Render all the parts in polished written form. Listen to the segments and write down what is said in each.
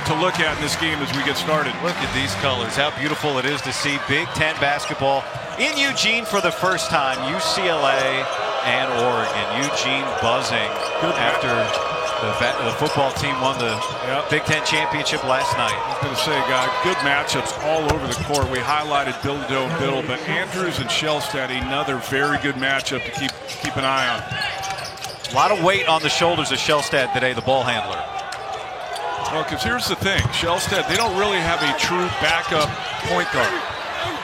to look at in this game as we get started. Look at these colors. How beautiful it is to see Big Ten basketball in Eugene for the first time. UCLA and Oregon. Eugene buzzing after the football team won the Big Ten championship last night. I was going to say, guy, good matchups all over the court. We highlighted Bilodeau and Biddle, but Andrews and Shellstead, another very good matchup to keep an eye on. A lot of weight on the shoulders of Shellstead today, the ball handler. Well, because here's the thing, Shellstead, they don't really have a true backup point guard.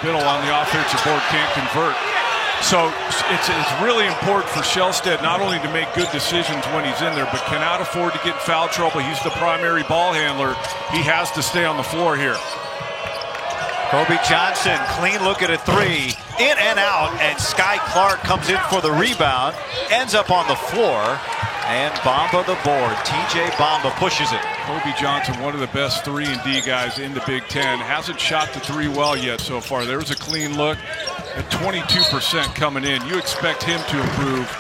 Biddle on the offensive board can't convert. So it's really important for Shellstead not only to make good decisions when he's in there, but cannot afford to get in foul trouble. He's the primary ball handler. He has to stay on the floor here. Kobe Johnson, clean look at a three, in and out, and Sky Clark comes in for the rebound, ends up on the floor, and Bamba the board. TJ Bamba pushes it. Kobe Johnson, one of the best 3-and-D guys in the Big Ten, hasn't shot the three well yet so far. There was a clean look at 22% coming in. You expect him to improve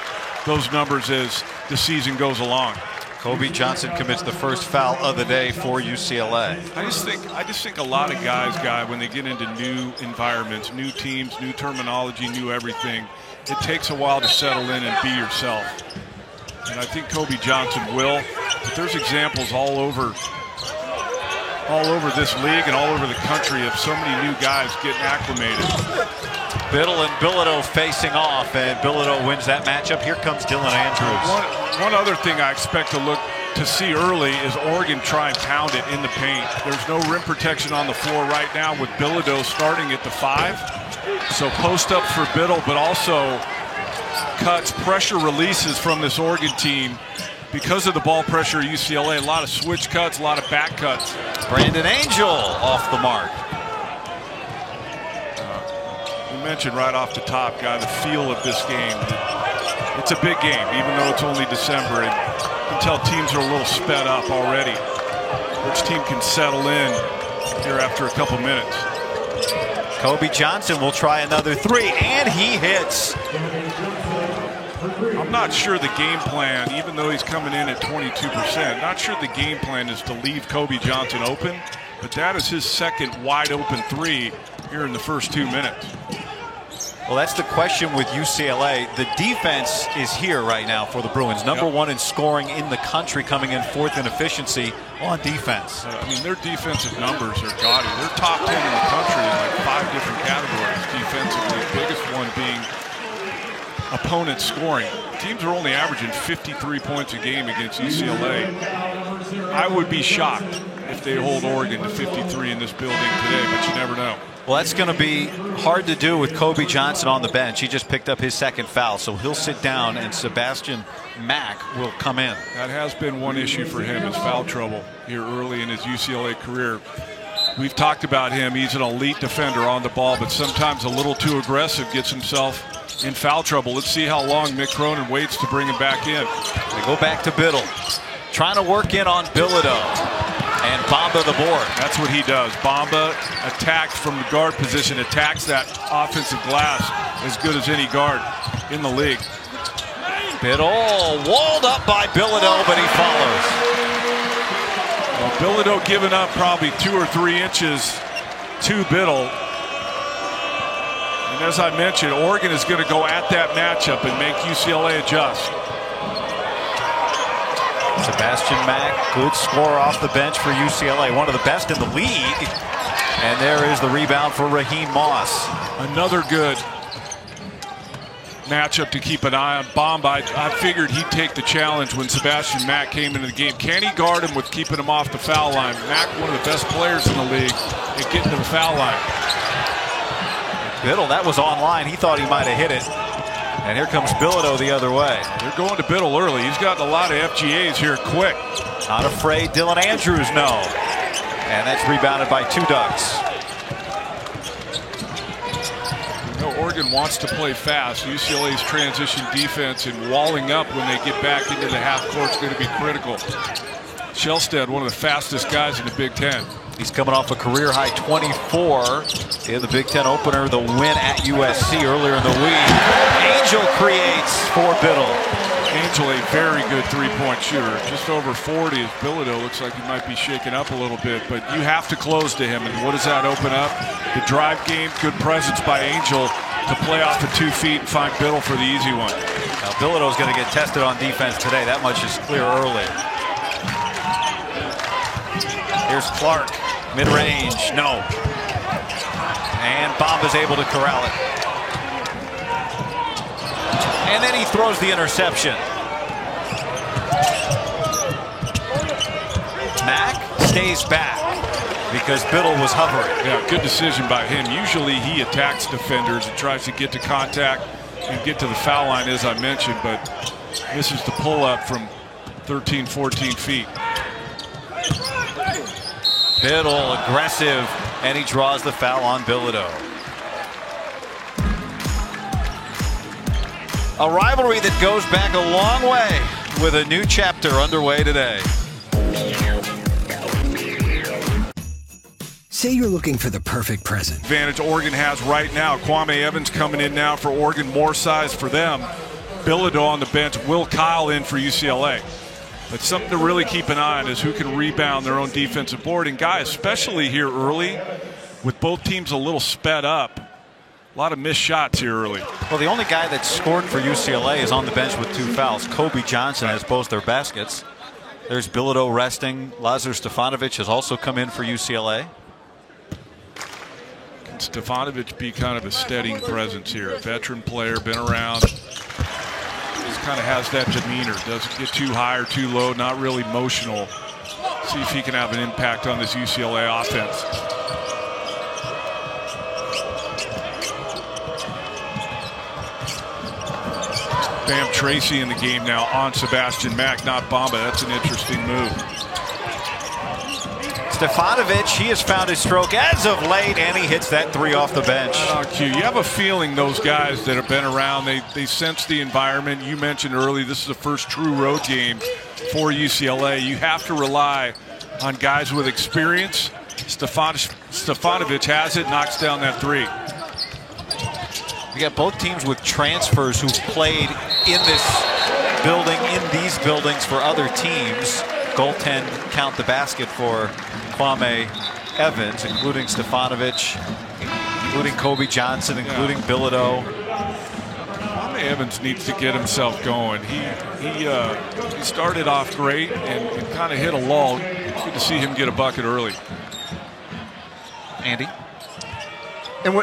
those numbers as the season goes along. Kobe Johnson commits the first foul of the day for UCLA. I just think a lot of guys, when they get into new environments, new teams, new terminology, new everything, it takes a while to settle in and be yourself. And I think Kobe Johnson will. But there's examples all over this league and all over the country of so many new guys getting acclimated. Biddle and Bilodeau facing off, and Bilodeau wins that matchup. Here comes Dylan Andrews. One other thing I expect to see early is Oregon try and pound it in the paint. There's no rim protection on the floor right now with Bilodeau starting at the 5. So post up for Biddle, but also cuts, pressure releases from this Oregon team. Because of the ball pressure at UCLA, a lot of switch cuts, a lot of back cuts. Brandon Angel off the mark. We mentioned right off the top, guy, the feel of this game. It's a big game, even though it's only December. And you can tell teams are a little sped up already. Which team can settle in here after a couple minutes? Kobe Johnson will try another three, and he hits. I'm not sure the game plan, even though he's coming in at 22%, not sure the game plan is to leave Kobe Johnson open, but that is his second wide open three here in the first 2 minutes. Well, that's the question with UCLA. The defense is here right now for the Bruins. Number one in scoring in the country, coming in 4th in efficiency on defense. I mean, their defensive numbers are gaudy. They're top 10 in the country in like 5 different categories defensively, the biggest one being opponent scoring. Teams are only averaging 53 points a game against UCLA. I would be shocked if they hold Oregon to 53 in this building today, but you never know. Well, that's going to be hard to do with Kobe Johnson on the bench. He just picked up his second foul, so he'll sit down, and Sebastian Mack will come in. That has been one issue for him, is foul trouble here early in his UCLA career. We've talked about him. He's an elite defender on the ball, but sometimes a little too aggressive, gets himself in foul trouble. Let's see how long Mick Cronin waits to bring him back in. They go back to Biddle, trying to work in on Bilodeau. And Bamba the board. That's what he does. Bamba attacks from the guard position, attacks that offensive glass as good as any guard in the league. Biddle walled up by Bilodeau, but he follows. Well, Bilodeau giving up probably 2 or 3 inches to Biddle. And as I mentioned, Oregon is going to go at that matchup and make UCLA adjust. Sebastian Mack, good scorer off the bench for UCLA, one of the best in the league. And there is the rebound for Raheem Moss. Another good matchup to keep an eye on. Bamba, I figured he'd take the challenge when Sebastian Mack came into the game. Can he guard him with keeping him off the foul line? Mack, one of the best players in the league at getting to the foul line. Biddle, that was online. He thought he might have hit it. And here comes Bilodeau the other way. They're going to Biddle early. He's gotten a lot of FGAs here quick. Not afraid. Dylan Andrews, no. And that's rebounded by 2 Ducks. You know, Oregon wants to play fast. UCLA's transition defense and walling up when they get back into the half court is going to be critical. Shellstead, one of the fastest guys in the Big Ten. He's coming off a career-high 24 in the Big Ten opener, the win at USC earlier in the week. Angel creates for Biddle. Angel, a very good three-point shooter. Just over 40 as Bilodeau looks like he might be shaken up a little bit, but you have to close to him. And what does that open up? The drive game, good presence by Angel to play off of 2 feet and find Biddle for the easy one. Now Bilodeau's going to get tested on defense today. That much is clear early. Here's Clark, mid-range, no. And Bamba's able to corral it. And then he throws the interception. Mack stays back because Biddle was hovering. Yeah, good decision by him. Usually he attacks defenders and tries to get to contact and get to the foul line, as I mentioned, but misses the pull-up from 13, 14 feet. Biddle aggressive, and he draws the foul on Bilodeau. A rivalry that goes back a long way with a new chapter underway today. Say you're looking for the perfect present. Advantage Oregon has right now. Kwame Evans coming in now for Oregon, more size for them. Bilodeau on the bench, Will Kyle in for UCLA. But something to really keep an eye on is who can rebound their own defensive board. And guys, especially here early, with both teams a little sped up, a lot of missed shots here early. Well, the only guy that scored for UCLA is on the bench with 2 fouls. Kobe Johnson has both their baskets. There's Bilodeau resting. Lazar Stefanovic has also come in for UCLA. Can Stefanovic be kind of a steadying presence here? A veteran player, been around. Just kind of has that demeanor. Doesn't get too high or too low, not really emotional. See if he can have an impact on this UCLA offense. Bam Tracy in the game now on Sebastian Mack, not Bamba. That's an interesting move. Stefanovic, he has found his stroke as of late, and he hits that 3 off the bench. You have a feeling those guys that have been around, they sense the environment. You mentioned early, this is the first true road game for UCLA. You have to rely on guys with experience. Stefanovic has it, knocks down that 3. We got both teams with transfers who played in this building, in these buildings for other teams. Goaltend count the basket for Kwame Evans, including Stefanovic, including Kobe Johnson, including Bilodeau. Kwame Evans needs to get himself going. He started off great and kind of hit a lull. It's good to see him get a bucket early. Andy? And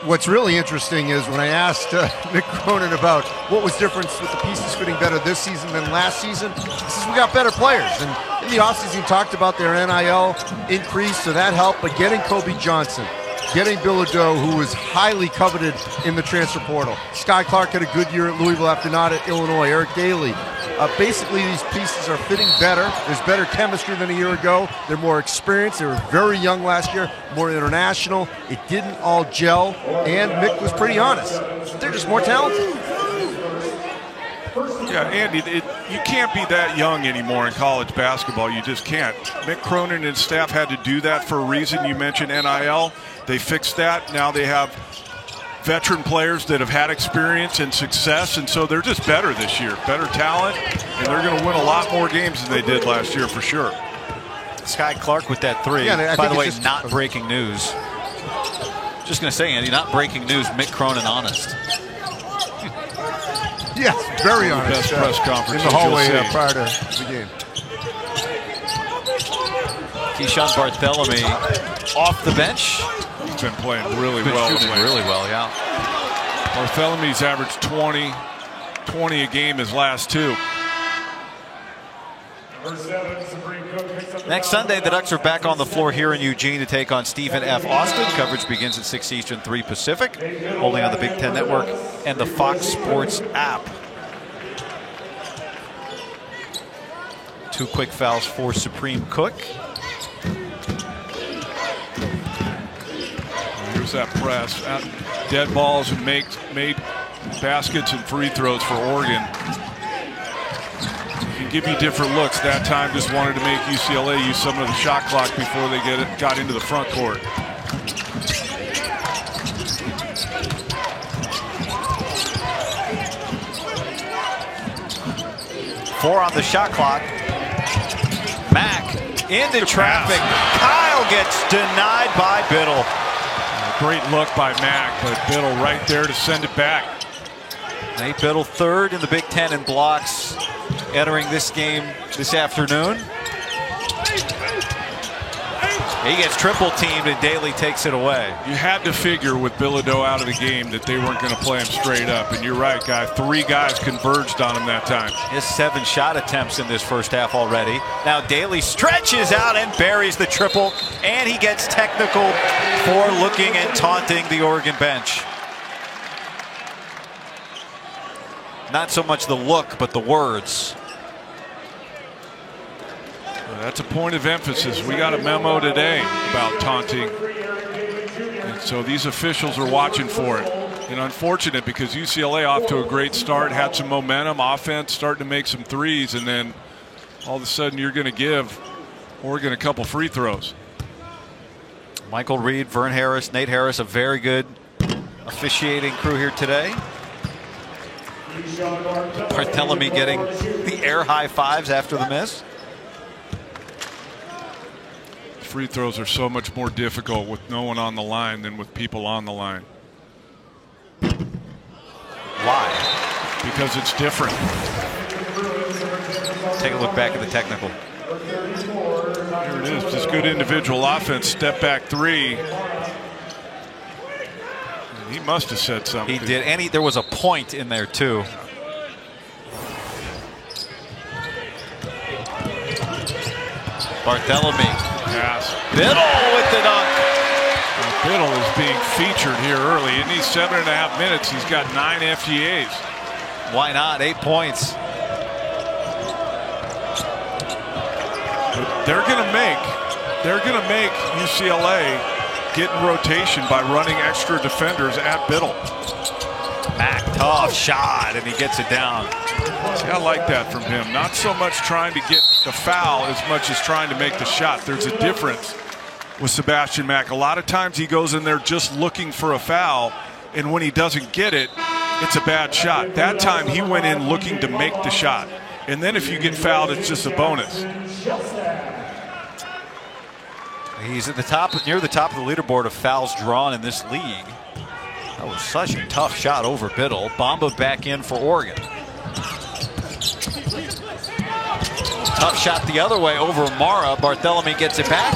what's really interesting is when I asked Mick Cronin about what was different with the pieces fitting better this season than last season, he says we got better players. And in the offseason, he talked about their NIL increase, so that helped. But getting Kobe Johnson, getting Bilodeau, who was highly coveted in the transfer portal. Sky Clark had a good year at Louisville after not at Illinois. Eric Daly. Basically, these pieces are fitting better. There's better chemistry than a year ago. They're more experienced. They were very young last year, more international. It didn't all gel, and Mick was pretty honest. They're just more talented. Yeah, Andy, you can't be that young anymore in college basketball. You just can't. Mick Cronin and his staff had to do that for a reason. You mentioned NIL. They fixed that. Now they have veteran players that have had experience and success, and so they're just better this year. Better talent, and they're going to win a lot more games than they did last year for sure. Sky Clark with that 3. Yeah, by the way, not breaking news. Just going to say, Andy, not breaking news. Mick Cronin honest. Yes, very honest. Best press conference in the hallway prior to the game. Keyshawn Barthelemy off the bench. He's been playing really Been well. shooting really well, yeah. Barthelemy's averaged 20 a game his last 2. Next Sunday, the Ducks are back on the floor here in Eugene to take on Stephen F. Austin. Coverage begins at 6 Eastern, 3 Pacific, only on the Big Ten Network and the Fox Sports app. 2 quick fouls for Supreme Cook. Here's that press. Dead balls and made baskets and free throws for Oregon. Can give you different looks. That time just wanted to make UCLA use some of the shot clock before they got into the front court. 4 on the shot clock. Mack into traffic. Kyle gets denied by Biddle. Great look by Mack, but Biddle right there to send it back. Nate Biddle, 3rd in the Big Ten in blocks entering this game this afternoon. He gets triple teamed and Daly takes it away. You had to figure with Bilodeau out of the game that they weren't going to play him straight up. And you're right, guy. 3 guys converged on him that time. His 7 shot attempts in this first half already. Now Daly stretches out and buries the triple. And he gets technical for looking and taunting the Oregon bench. Not so much the look, but the words. That's a point of emphasis. We got a memo today about taunting. And so these officials are watching for it. And unfortunate because UCLA off to a great start, had some momentum, offense, starting to make some threes, and then all of a sudden you're going to give Oregon a couple free throws. Michael Reed, Vern Harris, Nate Harris, a very good officiating crew here today. Barthelemy getting the air high fives after the miss. Free throws are so much more difficult with no one on the line than with people on the line. Why? Because it's different. Take a look back at the technical. Here it is. Just good individual offense. Step back 3. He must have said something. He did. And there was a point in there, too. Barthelemy. Pass. Biddle with the dunk. Biddle is being featured here early. In these 7.5 minutes, he's got 9 FGAs. Why not? 8 points. But they're going to make UCLA get in rotation by running extra defenders at Biddle. Mack, tough shot, and he gets it down. See, I like that from him. Not so much trying to get the foul as much as trying to make the shot. There's a difference with Sebastian Mack. A lot of times he goes in there just looking for a foul, and when he doesn't get it, it's a bad shot. That time he went in looking to make the shot. And then if you get fouled, it's just a bonus. He's at the top, near the top of the leaderboard of fouls drawn in this league. That was such a tough shot over Biddle. Bamba back in for Oregon. Tough shot the other way over Mara. Barthelemy gets it back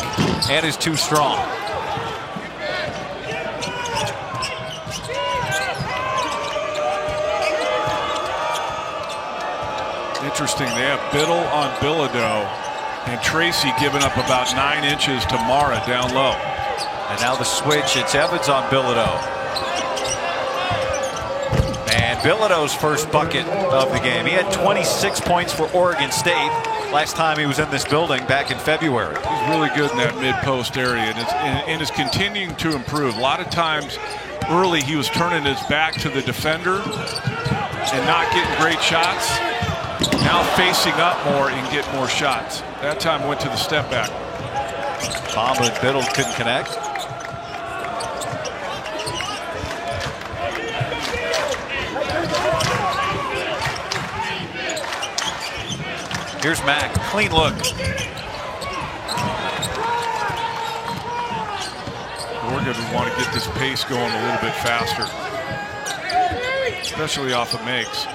and is too strong. Interesting. They have Biddle on Bilodeau and Tracy giving up about 9 inches to Mara down low. And now the switch. It's Evans on Bilodeau. And Bilodeau's first bucket of the game. He had 26 points for Oregon State last time he was in this building back in February. He's really good in that mid-post area and is continuing to improve. A lot of times early he was turning his back to the defender and not getting great shots. Now facing up more and getting more shots. That time went to the step back. Bamba and Biddle couldn't connect. Here's Mack, clean look. Oregon would want to get this pace going a little bit faster, especially off of makes.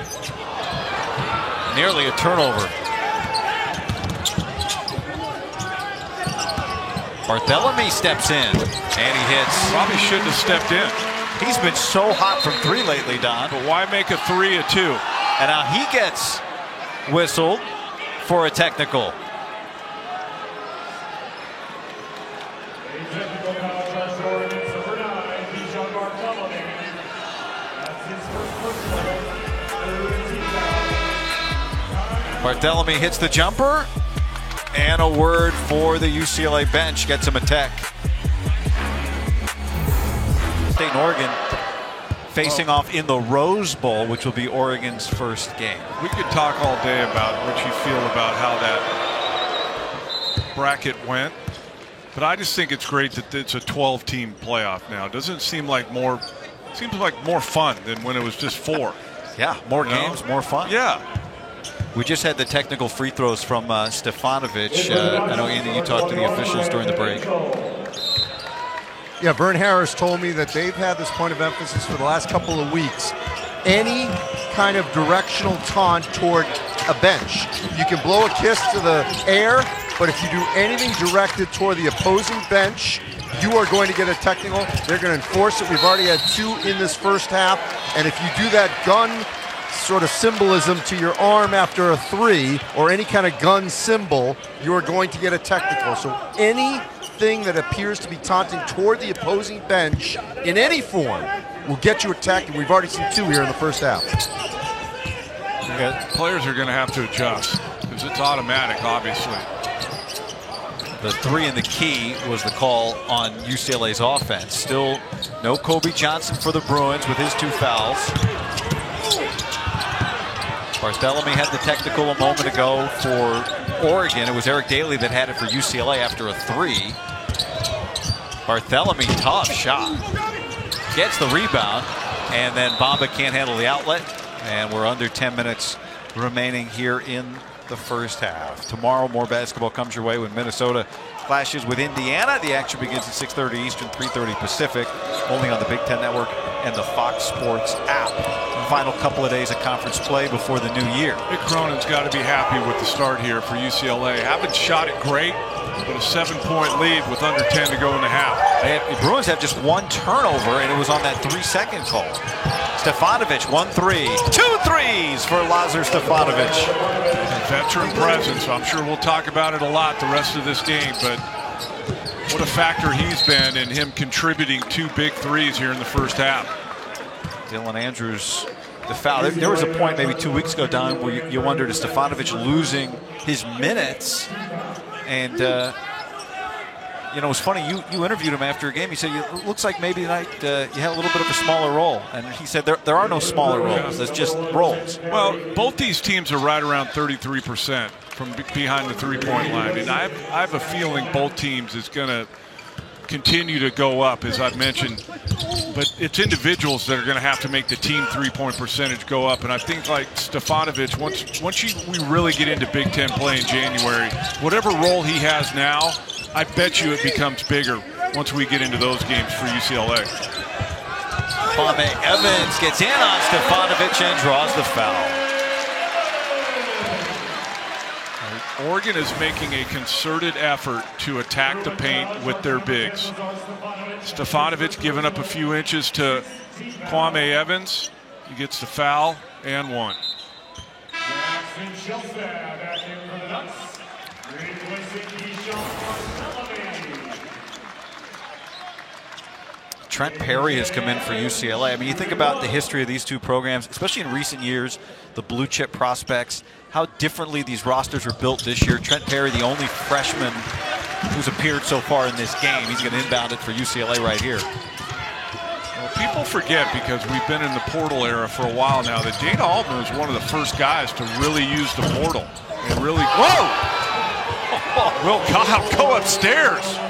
Nearly a turnover. Barthelemy steps in, and he hits. Probably shouldn't have stepped in. He's been so hot from 3 lately, Don. But why make a 3 a 2? And now he gets whistled for a technical. Barthelemy hits the jumper, and a word for the UCLA bench. Gets him a tech. State and Oregon facing off in the Rose Bowl, which will be Oregon's first game. We could talk all day about what you feel about how that bracket went, but I just think it's great that it's a 12-team playoff now. Doesn't it seem like more? Seems like more fun than when it was just 4. Yeah, more games, more fun. Yeah. We just had the technical free throws from Stefanovic. I know, Andy, you talked to the officials during the break. Yeah, Vern Harris told me that they've had this point of emphasis for the last couple of weeks. Any kind of directional taunt toward a bench. You can blow a kiss to the air, but if you do anything directed toward the opposing bench, you are going to get a technical. They're going to enforce it. We've already had 2 in this first half, and if you do that gun sort of symbolism to your arm after a 3 or any kind of gun symbol, you are going to get a technical. So anything that appears to be taunting toward the opposing bench in any form will get you attacked, and we've already seen 2 here in the first half. Players are going to have to adjust because it's automatic, obviously. The 3 in the key was the call on UCLA's offense. Still no Kobe Johnson for the Bruins with his 2 fouls. Barthélemy had the technical a moment ago for Oregon. It was Eric Daly that had it for UCLA after a 3. Barthélemy, tough shot. Gets the rebound, and then Bamba can't handle the outlet. And we're under 10 minutes remaining here in the first half. Tomorrow, more basketball comes your way when Minnesota clashes with Indiana. The action begins at 6:30 Eastern, 3:30 Pacific, only on the Big Ten Network and the Fox Sports app. Final couple of days of conference play before the new year. Mick Cronin's got to be happy with the start here for UCLA. Haven't shot it great, but a 7-point lead with under 10 to go in the half. The Bruins have just 1 turnover, and it was on that 3-second call. Stefanovic, 1 3. 2 threes for Lazar Stefanovic. Veteran presence. I'm sure we'll talk about it a lot the rest of this game, but what a factor he's been in him contributing 2 big threes here in the first half. Dylan Andrews, the foul. There was a point maybe 2 weeks ago, Don, where you wondered, is Stefanovic losing his minutes? And you know, it was funny, you interviewed him after a game. He said, it looks like maybe tonight you had a little bit of a smaller role. And he said there are no smaller roles. There's just roles. Well, both these teams are right around 33% from behind the three-point line. And I have a feeling both teams is going to continue to go up, as I've mentioned. But it's individuals that are going to have to make the team three-point percentage go up. And I think, like Stefanovic, once we really get into Big Ten play in January, whatever role he has now, I bet you it becomes bigger once we get into those games for UCLA. Kwame Evans gets in on Stefanovic and draws the foul. Oregon is making a concerted effort to attack the paint with their bigs. Stefanovic giving up a few inches to Kwame Evans. He gets the foul and 1. Trent Perry has come in for UCLA. I mean, you think about the history of these two programs, especially in recent years, the blue chip prospects, how differently these rosters are built this year. Trent Perry, the only freshman who's appeared so far in this game. He's going to inbound it for UCLA right here. Well, people forget, because we've been in the portal era for a while now, that Dana Altman was one of the first guys to really use the portal. And really, whoa! Will Kyle, go upstairs.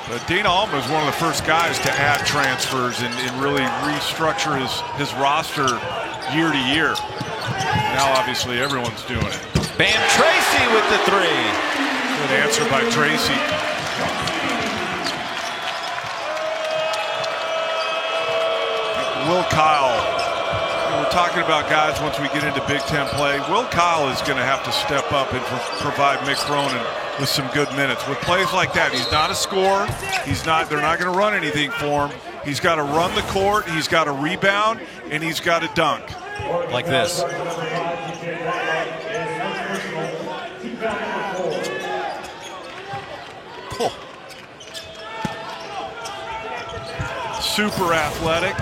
But Dana Altman was one of the first guys to add transfers and really restructure his roster year to year. Now, obviously, everyone's doing it. Bam Tracy with the 3. Good answer by Tracy. Will Kyle. We're talking about guys once we get into Big Ten play. Will Kyle is going to have to step up and provide Mick Cronin with some good minutes. With plays like that, he's not a scorer. They're not going to run anything for him. He's got to run the court, he's got to rebound, and he's got to dunk. Like this. Cool. Super athletic.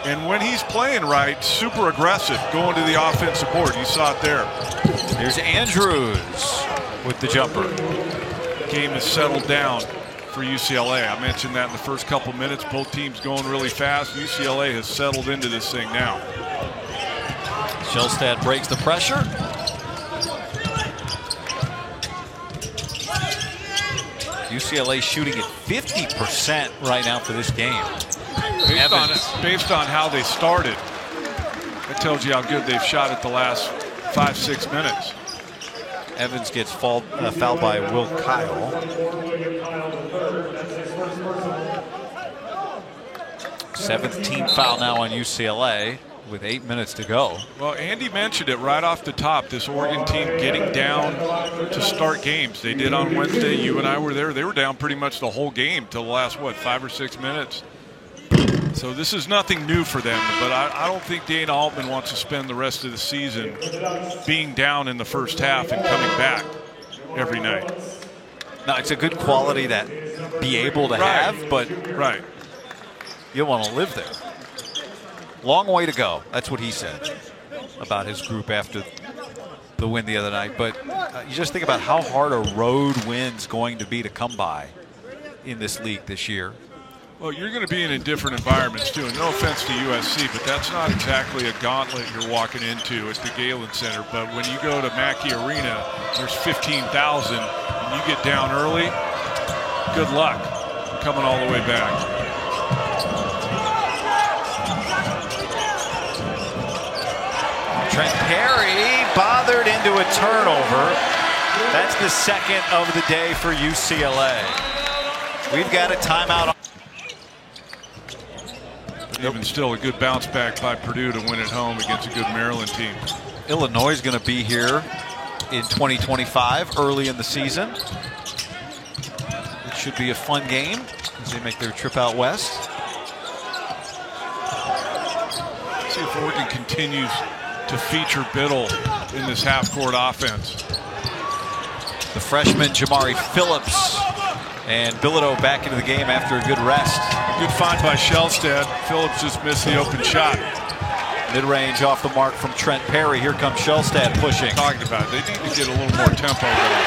And when he's playing right, super aggressive, going to the offensive board. You saw it there. Here's Andrews with the jumper. Game is settled down for UCLA. I mentioned that in the first couple minutes. Both teams going really fast. UCLA has settled into this thing now. Shelstad breaks the pressure. UCLA shooting at 50% right now for this game. Based on how they started, That tells you how good they've shot it the last 5-6 minutes. Evans gets fouled by Will Kyle. 7th team foul now on UCLA with 8 minutes to go. Well, Andy mentioned it right off the top, this Oregon team getting down to start games. They did on Wednesday. You and I were there. They were down pretty much the whole game till the last, 5 or 6 minutes. So this is nothing new for them, but I don't think Dana Altman wants to spend the rest of the season being down in the first half and coming back every night. Now, it's a good quality to be able to have, but you don't want to live there. Long way to go. That's what he said about his group after the win the other night. But you just think about how hard a road win's going to be to come by in this league this year. Well, you're going to be in different environments, too. And no offense to USC, but that's not exactly a gauntlet you're walking into at the Galen Center. But when you go to Mackey Arena, there's 15,000, and you get down early, good luck coming all the way back. Trent Perry bothered into a turnover. That's the second of the day for UCLA. We've got a timeout. Even still, a good bounce back by Purdue to win at home against a good Maryland team. Illinois is going to be here in 2025, early in the season. It should be a fun game as they make their trip out west. Let's see if Oregon continues to feature Biddle in this half-court offense. The freshman Jamari Phillips and Bilodeau back into the game after a good rest. Good find by Shellstead. Phillips just missed the open shot. Mid-range off the mark from Trent Perry. Here comes Shellstead pushing. Talking about it. They need to get a little more tempo there.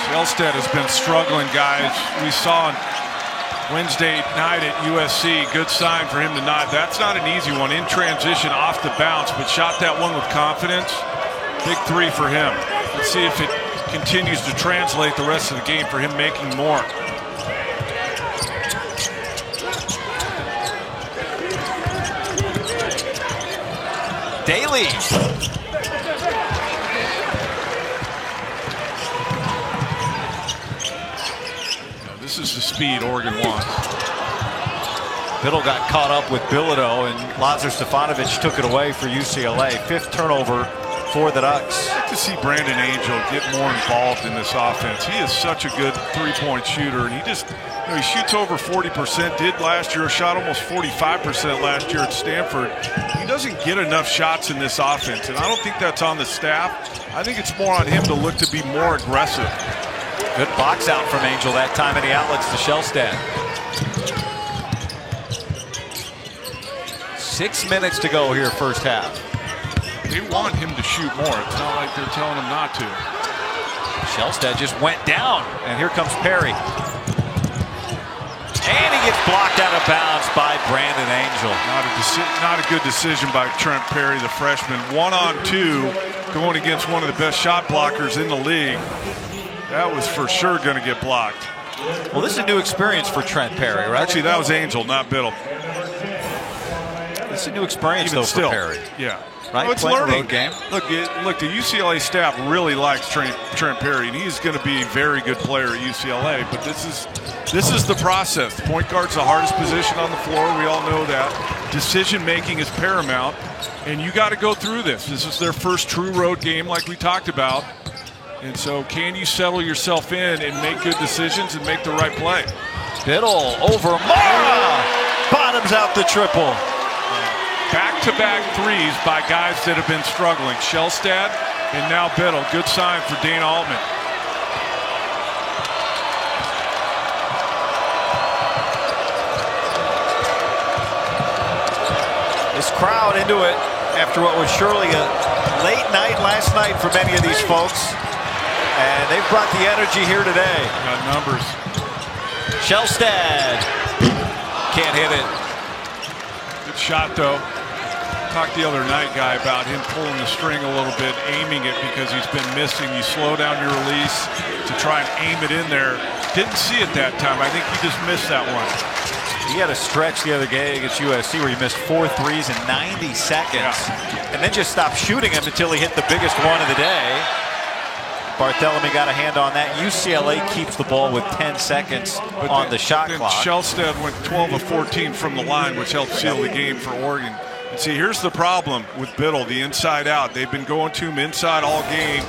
Shellstead has been struggling, guys. We saw on Wednesday night at USC. Good sign for him to not. That's not an easy one. In transition, off the bounce, but shot that one with confidence. Big three for him. Let's see if it continues to translate the rest of the game for him making more. Daly. This is the speed Oregon wants. Biddle got caught up with Bilodeau, and Lazar Stefanovic took it away for UCLA. 5th turnover for the Ducks. I'd like to see Brandon Angel get more involved in this offense. He is such a good three-point shooter, and he just, he shoots over 40%, did last year, shot almost 45% last year at Stanford. He doesn't get enough shots in this offense, and I don't think that's on the staff. I think it's more on him to look to be more aggressive. Good box out from Angel that time, and the outlets to Shellstead. 6 minutes to go here, first half. They want him to shoot more. It's not like they're telling him not to. Shellstead just went down, and here comes Perry. And he gets blocked out of bounds by Brandon Angel. Not a good decision by Trent Perry, the freshman. 1-on-2 going against one of the best shot blockers in the league. That was for sure going to get blocked. Well, this is a new experience for Trent Perry, right? Actually, that was Angel, not Biddle. This is a new experience, Even though, still, for Perry. Yeah. Right? Oh, it's Playing learning. Road game. Look, the UCLA staff really likes Trent Perry, and he's going to be a very good player at UCLA. But this is the process. Point guard's the hardest position on the floor. We all know that. Decision making is paramount, and you got to go through this. This is their first true road game, like we talked about. And so, can you settle yourself in and make good decisions and make the right play? Biddle over Mara. Bottoms out the triple. Back-to-back threes by guys that have been struggling. Shellstead and now Biddle. Good sign for Dana Altman. This crowd into it after what was surely a late night last night for many of these folks. And they've brought the energy here today. Got numbers. Shellstead can't hit it. Good shot, though. Talked the other night, Guy, about him pulling the string a little bit, aiming it because he's been missing. You slow down your release to try and aim it in there. Didn't see it that time. I think he just missed that one. He had a stretch the other day against USC where he missed 4 threes in 90 seconds and then just stopped shooting them until he hit the biggest one of the day. Barthelemy got a hand on that. UCLA keeps the ball with 10 seconds on the shot clock. Shelstead went 12 of 14 from the line, which helped seal the game for Oregon. And see, here's the problem with Biddle, the inside out. They've been going to him inside all game.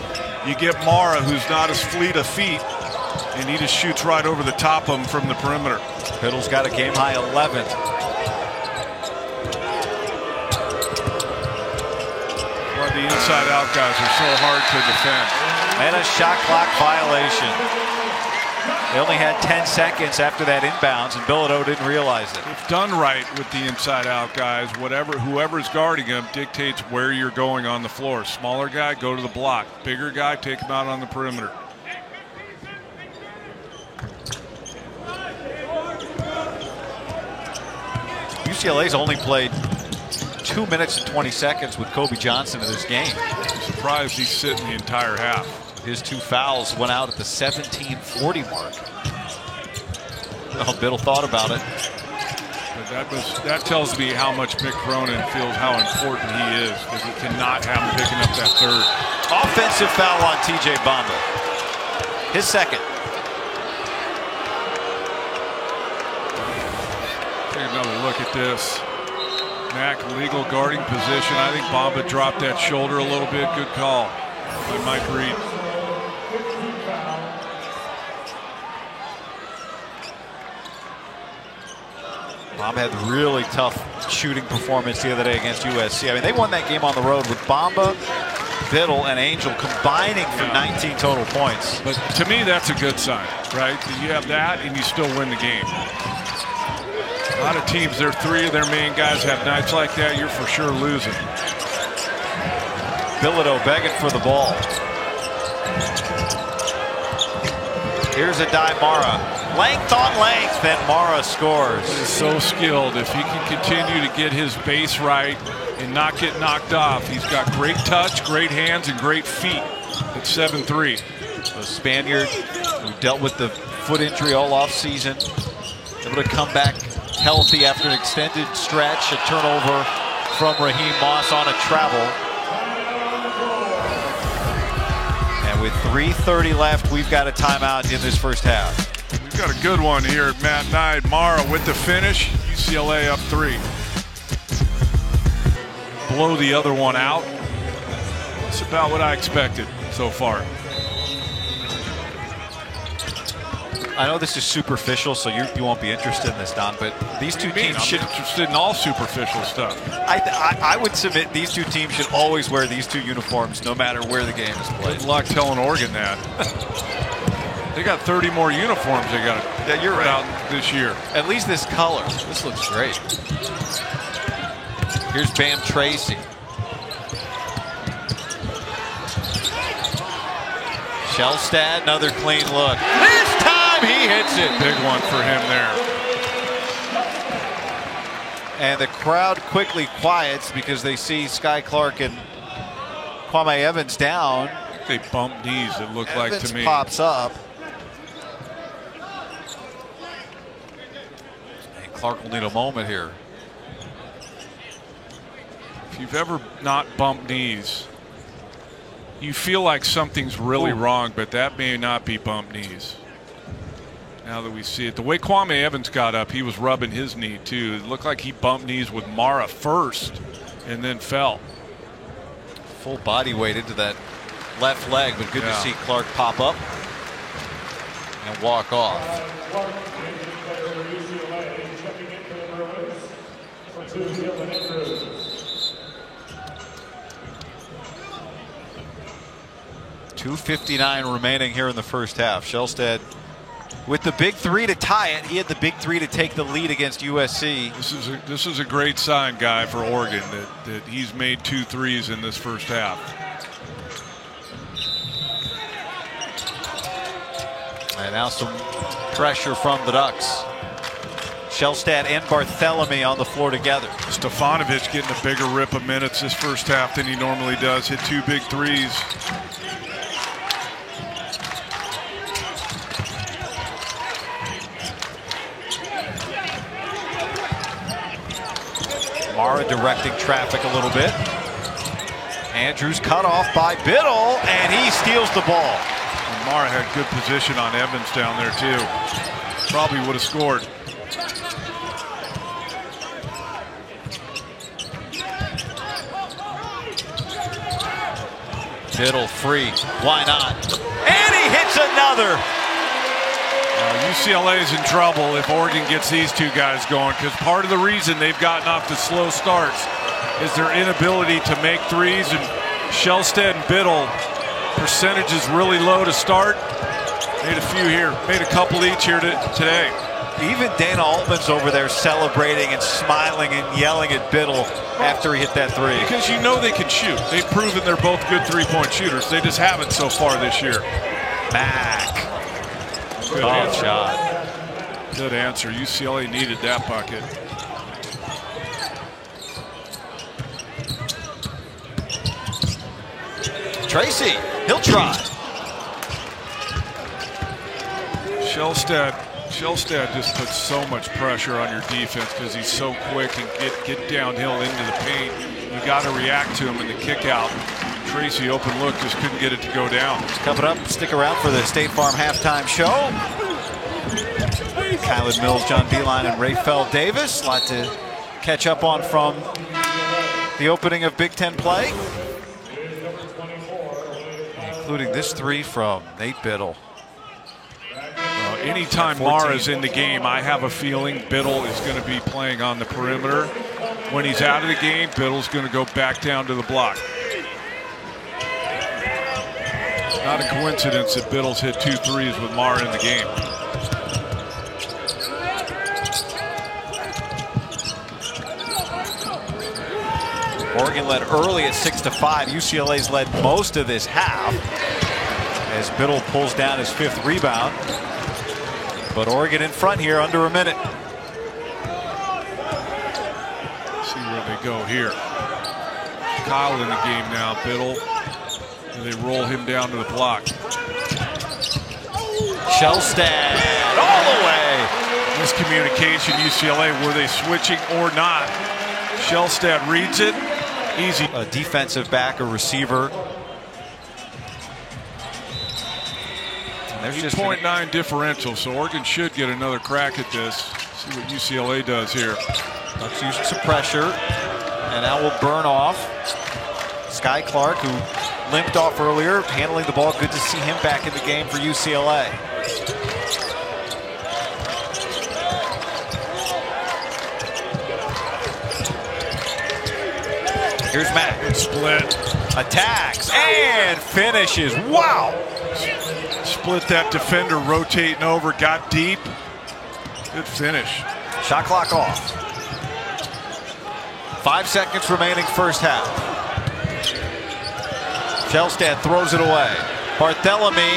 You get Mara, who's not as fleet of feet, and he just shoots right over the top of him from the perimeter. Biddle's got a game-high 11. Well, the inside-out guys are so hard to defend. And a shot clock violation. They only had 10 seconds after that inbounds, and Bilodeau didn't realize it. If done right with the inside-out guys, whoever's guarding him dictates where you're going on the floor. Smaller guy, go to the block. Bigger guy, take him out on the perimeter. UCLA's only played 2 minutes and 20 seconds with Kobe Johnson in this game. I'm surprised he's sitting the entire half. His 2 fouls went out at the 17:40 mark. Oh, Biddle thought about it. But that tells me how much Mick Cronin feels how important he is, because he cannot have him picking up that third. Offensive foul on TJ Bamba. His second. Take another look at this. Mack, legal guarding position. I think Bamba dropped that shoulder a little bit. Good call by Mike Reed. Bamba had a really tough shooting performance the other day against USC. I mean, they won that game on the road with Bamba, Biddle, and Angel combining for 19 total points. But to me, that's a good sign, right? You have that and you still win the game. A lot of teams, their 3 of their main guys have nights like that, you're for sure losing. Bilodeau begging for the ball. Here's a Mara. Length on length, then Mara scores. He's so skilled. If he can continue to get his base right and not get knocked off, he's got great touch, great hands, and great feet at 7'3". The Spaniard who dealt with the foot injury all offseason, able to come back healthy after an extended stretch. A turnover from Raheem Moss on a travel. And with 3:30 left, we've got a timeout in this first half. We've got a good one here at Matt Knight. Mara with the finish. UCLA up 3. Blow the other one out. That's about what I expected so far. I know this is superficial, so you won't be interested in this, Don, but these two teams should... I'm interested in all superficial stuff. I would submit these two teams should always wear these 2 uniforms no matter where the game is played. Good luck telling Oregon that. They got 30 more uniforms they got out this year. At least this color. This looks great. Here's Bam Tracy. Shelstad, another clean look. This time he hits it. Big one for him there. And the crowd quickly quiets because they see Sky Clark and Kwame Evans down. I think they bumped knees, it looked Evans like to me. Pops up. And Clark will need a moment here. If you've ever not bumped knees, you feel like something's really wrong, but that may not be bumped knees. Now that we see it, the way Kwame Evans got up, he was rubbing his knee too. It looked like he bumped knees with Mara first and then fell. Full body weight into that left leg, but good to see Clark pop up and walk off. .259 remaining here in the first half. Shelstead with the big 3 to tie it. He had the big 3 to take the lead against USC. This is a great sign, Guy, for Oregon that he's made 2 threes in this first half. And now some pressure from the Ducks. Shelstad and Barthelemy on the floor together. Stefanovic getting a bigger rip of minutes this first half than he normally does. Hit 2 big threes. Mara directing traffic a little bit. Andrews cut off by Biddle, and he steals the ball. And Mara had good position on Evans down there too. Probably would have scored. Biddle free, why not? And he hits another. UCLA is in trouble if Oregon gets these two guys going, because part of the reason they've gotten off to slow starts is their inability to make threes, and Shelstead and Biddle percentage is really low to start. Made a few here, made a couple each here today. Even Dana Altman's over there celebrating and smiling and yelling at Biddle after he hit that three. Because you know they can shoot. They've proven they're both good three-point shooters. They just haven't so far this year. Mack. Good answer. shot. Good answer. UCLA needed that bucket. Tracy, he'll try. Shelstead just puts so much pressure on your defense because he's so quick and get downhill into the paint. You got to react to him in the kick out. Tracy, open look, just couldn't get it to go down. Coming up, stick around for the State Farm halftime show. Kylan Mills, John Beilein, and Rayfel Davis. A lot to catch up on from the opening of Big Ten play, including this three from Nate Biddle. Anytime Mara's in the game, I have a feeling Biddle is going to be playing on the perimeter. When he's out of the game, Biddle's going to go back down to the block. Not a coincidence that Biddle's hit 2 threes with Mara in the game. Oregon led early at 6-5. UCLA's led most of this half as Biddle pulls down his 5th rebound. But Oregon in front here, under a minute. See where they go here. Kyle in the game now, Biddle. And they roll him down to the block. Shelstead all the way. Miscommunication, UCLA. Were they switching or not? Shelstead reads it. Easy. A defensive back, a receiver. There's just 0.9 differential, so Oregon should get another crack at this. See what UCLA does here. Bucks using some pressure, and that will burn off. Sky Clark, who limped off earlier, handling the ball. Good to see him back in the game for UCLA. Here's Mack. Split. Attacks and finishes. Wow. Split that defender, rotating over, got deep. Good finish. Shot clock off. 5 seconds remaining first half. Shelstead throws it away. Barthelemy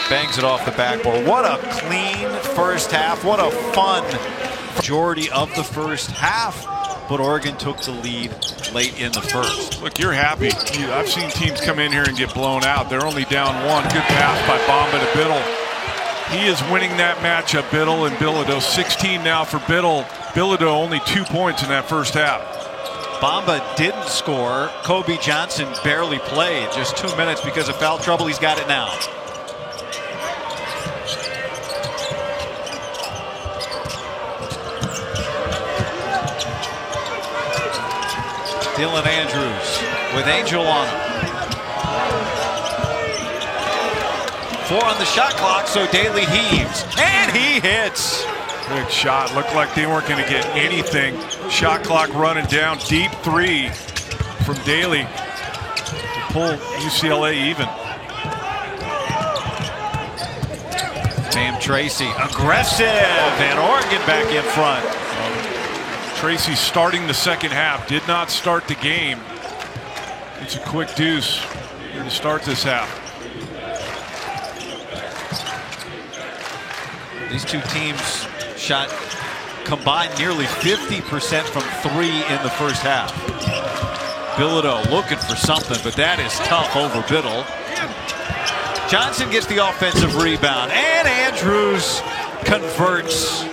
bangs it off the backboard. What a clean first half. What a fun majority of the first half. But Oregon took the lead late in the first. Look, you're happy. I've seen teams come in here and get blown out. They're only down 1. Good pass by Bamba to Biddle. He is winning that matchup, Biddle and Bilodeau. 16 now for Biddle. Bilodeau only 2 points in that first half. Bamba didn't score. Kobe Johnson barely played. Just 2 minutes because of foul trouble. He's got it now. Dylan Andrews with Angel on him. 4 on the shot clock, so Daly heaves, and he hits. Big shot. Looked like they weren't going to get anything. Shot clock running down. Deep 3 from Daly to pull UCLA even. Sam Tracy, aggressive, and Oregon back in front. Tracy starting the second half, did not start the game. It's a quick deuce to start this half. These two teams shot combined nearly 50% from 3 in the first half. Bilodeau looking for something, but that is tough over Biddle. Johnson gets the offensive rebound, and Andrews converts.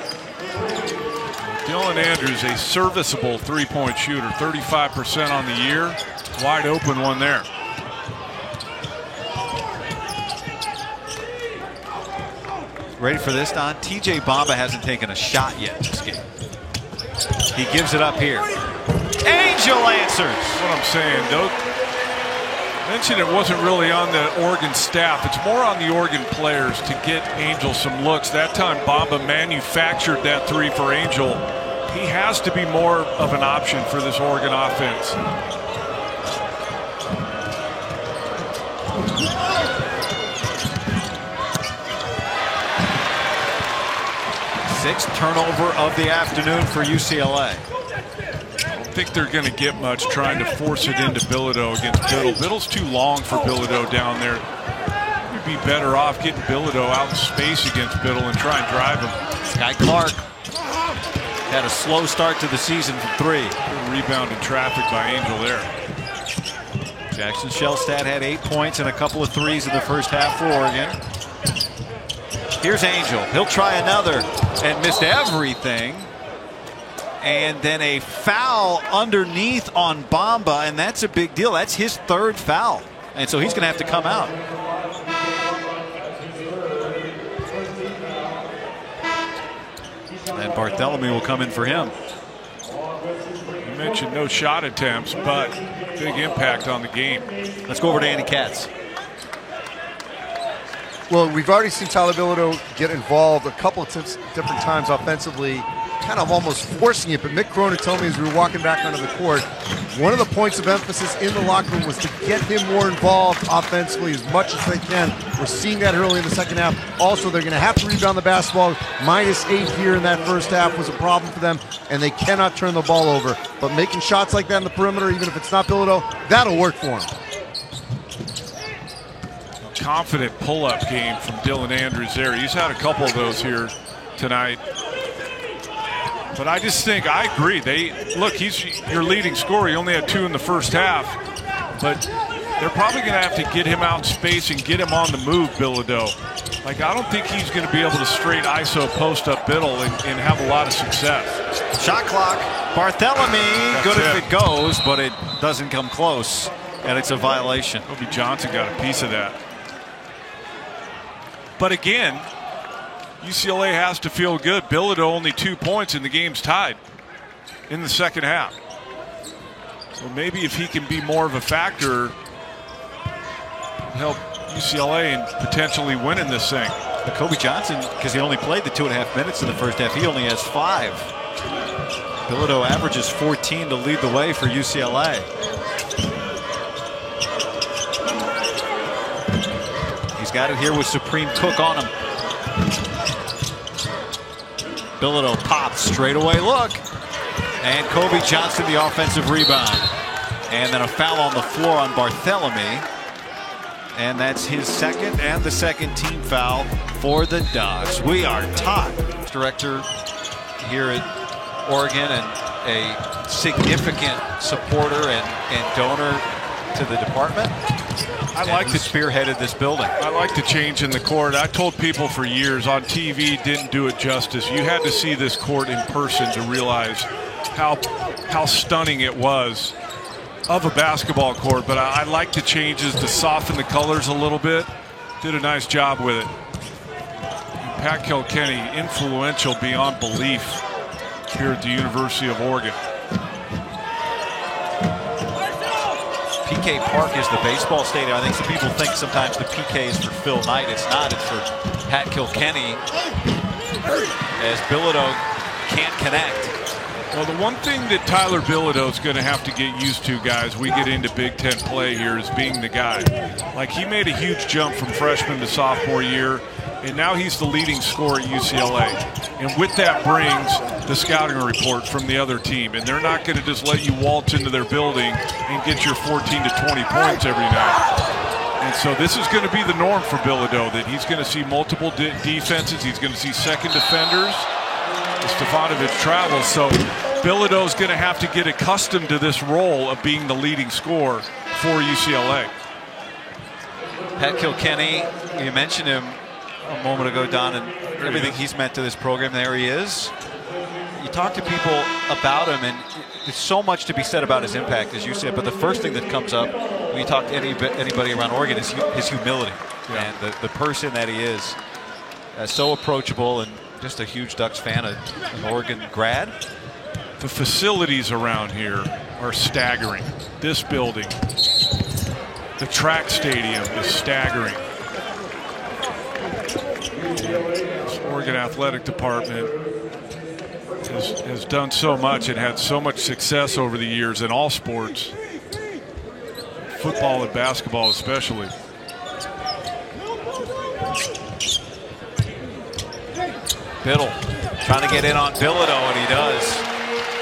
Dylan Dylan Andrews, a serviceable three-point shooter, 35% on the year. Wide open one there. Ready for this, Don? TJ Bamba hasn't taken a shot yet this game. He gives it up here. Angel answers. That's what I'm saying. Mentioned it wasn't really on the Oregon staff. It's more on the Oregon players to get Angel some looks. That time Bamba manufactured that three for Angel. He has to be more of an option for this Oregon offense. Sixth turnover of the afternoon for UCLA. I don't think they're going to get much trying to force it into Bilodeau against Biddle. Biddle's too long for Bilodeau down there. You'd be better off getting Bilodeau out in space against Biddle and try and drive him. Sky Clark had a slow start to the season from three. Good rebound in traffic by Angel there. Jackson Shellstad had 8 points and a couple of threes in the first half for Oregon. Here's Angel. He'll try another and missed everything. And then a foul underneath on Bamba, and that's a big deal. That's his third foul. And so he's going to have to come out. And Bartholomew will come in for him. You mentioned no shot attempts, but big impact on the game. Let's go over to Andy Katz. Well, we've already seen Tyler Bilodeau get involved a couple of different times offensively, kind of almost forcing it. But Mick Cronin told me as we were walking back onto the court, one of the points of emphasis in the locker room was to get him more involved offensively as much as they can. We're seeing that early in the second half. Also, they're going to have to rebound the basketball. -8 here in that first half was a problem for them, and they cannot turn the ball over. But making shots like that in the perimeter, even if it's not Bilodeau, that'll work for him. Confident pull-up game from Dylan Andrews there. He's had a couple of those here tonight. But I just think, I agree. Look, he's your leading scorer. He only had 2 in the first half. But they're probably going to have to get him out in space and get him on the move, Bilodeau. Like, I don't think he's going to be able to straight ISO post up Biddle and have a lot of success. Shot clock. Bartholomew, good if it goes, but it doesn't come close. And it's a violation. Kobe Johnson got a piece of that. But again, UCLA has to feel good. Bilodeau only 2 points and the game's tied in the second half. So maybe if he can be more of a factor, help UCLA in potentially winning this thing. But Kobe Johnson, because he only played the 2.5 minutes in the first half, he only has 5. Bilodeau averages 14 to lead the way for UCLA. Got it here with Supreme Cook on him. Bilodeau pops, straightaway look. And Kobe Johnson, the offensive rebound. And then a foul on the floor on Bartholomew. And that's his second and the second team foul for the Dogs. We are tied. Director here at Oregon and a significant supporter and donor to the department. I like to spearheaded this building. I like the change in the court. I told people for years on TV didn't do it justice. You had to see this court in person to realize how stunning it was of a basketball court. But I like the changes to soften the colors a little bit. Did a nice job with it. And Pat Kilkenny, influential beyond belief here at the University of Oregon. PK Park is the baseball stadium. I think some people think sometimes the PK is for Phil Knight. It's not. It's for Pat Kilkenny, as Bilodeau can't connect. Well, the one thing that Tyler Bilodeau is going to have to get used to, guys, we get into Big Ten play here, is being the guy. Like, he made a huge jump from freshman to sophomore year, and now he's the leading scorer at UCLA. And with that brings the scouting report from the other team. And they're not going to just let you waltz into their building and get your 14 to 20 points every night. And so this is going to be the norm for Bilodeau, that he's going to see multiple defenses. He's going to see second defenders. Stefanovic travels. So Bilodeau's going to have to get accustomed to this role of being the leading scorer for UCLA. Pat Kilkenny, you mentioned him a moment ago, Don, and everything he's meant to this program. There he is. you talk to people about him, and there's so much to be said about his impact, as you said. But the first thing that comes up when you talk to anybody around Oregon is his humility and the person that he is. So approachable and just a huge Ducks fan, an Oregon grad. The facilities around here are staggering. This building, the track stadium is staggering. This Oregon Athletic Department has done so much and had so much success over the years in all sports, football and basketball especially. Biddle trying to get in on Bilodeau, and he does.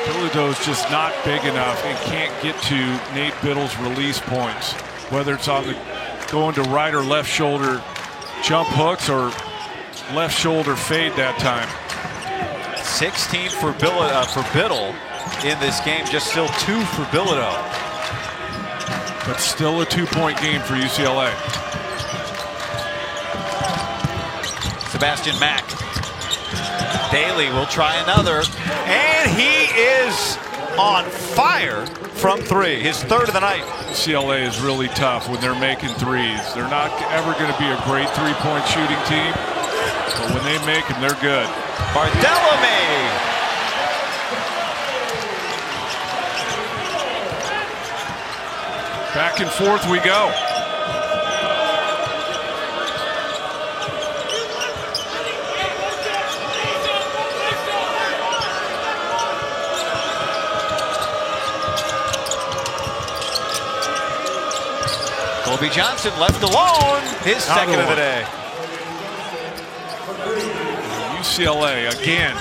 Bilodeau's just not big enough and can't get to Nate Biddle's release points, whether it's on the going to right or left shoulder jump hooks or left shoulder fade that time. 16 for Biddle in this game, just still 2 for Bilodeau. But still a 2-point game for UCLA. Sebastian Mack. Daly will try another, and he is on fire from 3, his 3rd of the night. UCLA is really tough when they're making threes. They're not ever going to be a great 3-point shooting team, but when they make them, they're good. Barthelemy. Back and forth we go. Kobe Johnson left alone, his second of the day. UCLA, again,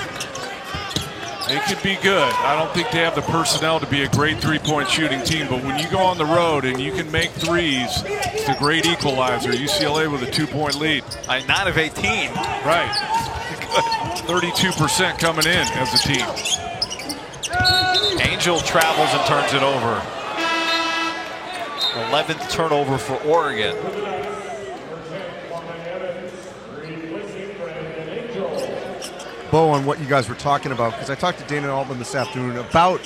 they could be good. I don't think they have the personnel to be a great 3-point shooting team, but when you go on the road and you can make threes, it's a great equalizer. UCLA with a 2-point lead. 9 of 18. Right. 32% coming in as a team. Angel travels and turns it over. 11th turnover for Oregon. Bo, on what you guys were talking about, because I talked to Dana Altman this afternoon about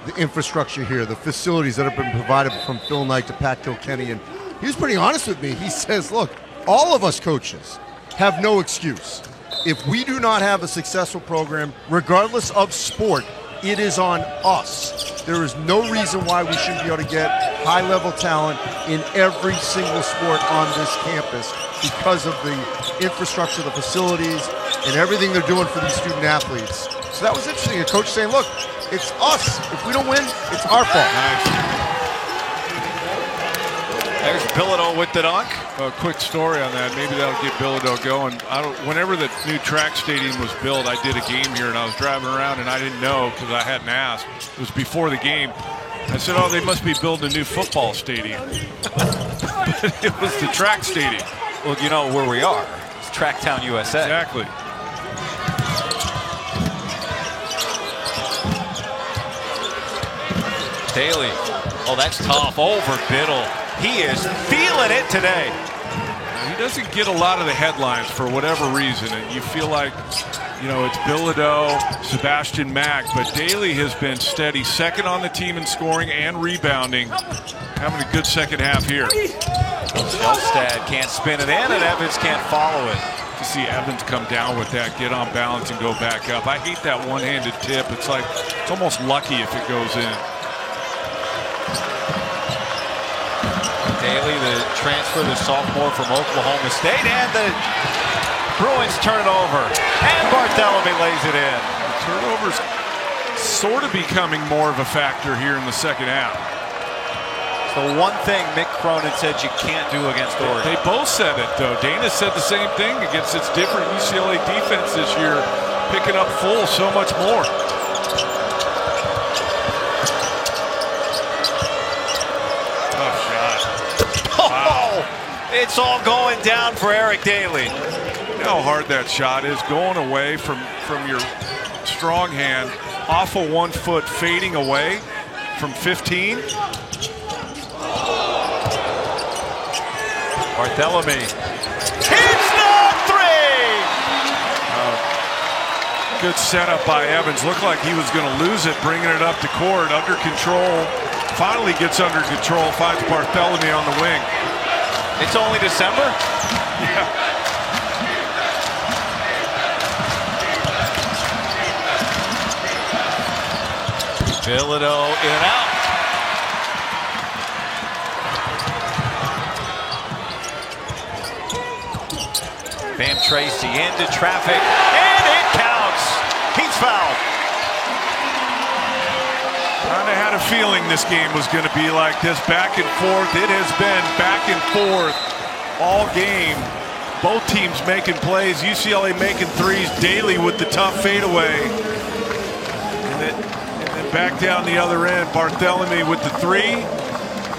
the infrastructure here, the facilities that have been provided from Phil Knight to Pat Kilkenny, and he was pretty honest with me. He says, look, all of us coaches have no excuse. If we do not have a successful program, regardless of sport, it is on us. There is no reason why we shouldn't be able to get high-level talent in every single sport on this campus because of the infrastructure, the facilities, and everything they're doing for these student athletes. So that was interesting. A coach saying, look, it's us. If we don't win, it's our fault. Nice. There's Bilodeau with the dunk. A quick story on that. Maybe that'll get Bilodeau going. Whenever the new track stadium was built, I did a game here, and I was driving around, and I didn't know because I hadn't asked. It was before the game. I said, oh, they must be building a new football stadium. But it was the track stadium. Well, you know where we are. It's Tracktown, USA. Exactly. Daly. Oh, that's tough. Over Biddle. He is feeling it today. He doesn't get a lot of the headlines for whatever reason, and you feel like, you know, it's Bilodeau, Sebastian Mack, but Daly has been steady, second on the team in scoring and rebounding, having a good second half here. Shelstad can't spin it in, and Evans can't follow it. To see Evans come down with that, get on balance, and go back up. I hate that one-handed tip. It's like, it's almost lucky if it goes in. Daly, the transfer, the sophomore from Oklahoma State, and the Bruins turn it over. And Barthelemy lays it in. The turnovers sort of becoming more of a factor here in the second half. So one thing Mick Cronin said you can't do against Oregon. They both said it, though. Dana said the same thing against its different UCLA defense this year, picking up full so much more. It's all going down for Eric Daly. You know how hard that shot is, going away from your strong hand, off of 1 foot, fading away from 15. Barthelemy hits the 3! Good setup by Evans. Looked like he was going to lose it, bringing it up to court, under control. Finally gets under control, finds Barthélemy on the wing. It's only December? Yeah. Bilodeau in and out. Bam Tracy into traffic, and it counts. He's fouled. Kind of had a feeling this game was going to be like this, back and forth. It has been back and forth all game. Both teams making plays. UCLA making threes daily with the tough fadeaway. And then back down the other end, Barthélemy with the three.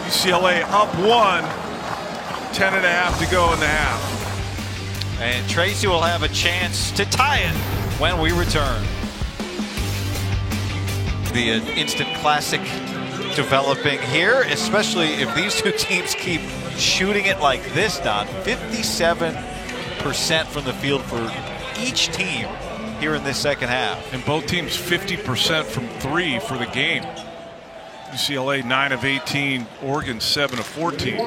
UCLA up 1, 10.5 to go in the half. And Tracy will have a chance to tie it when we return. The instant classic developing here, especially if these two teams keep shooting it like this, Don. 57% from the field for each team here in this second half. And both teams 50% from 3 for the game. UCLA 9 of 18, Oregon 7 of 14.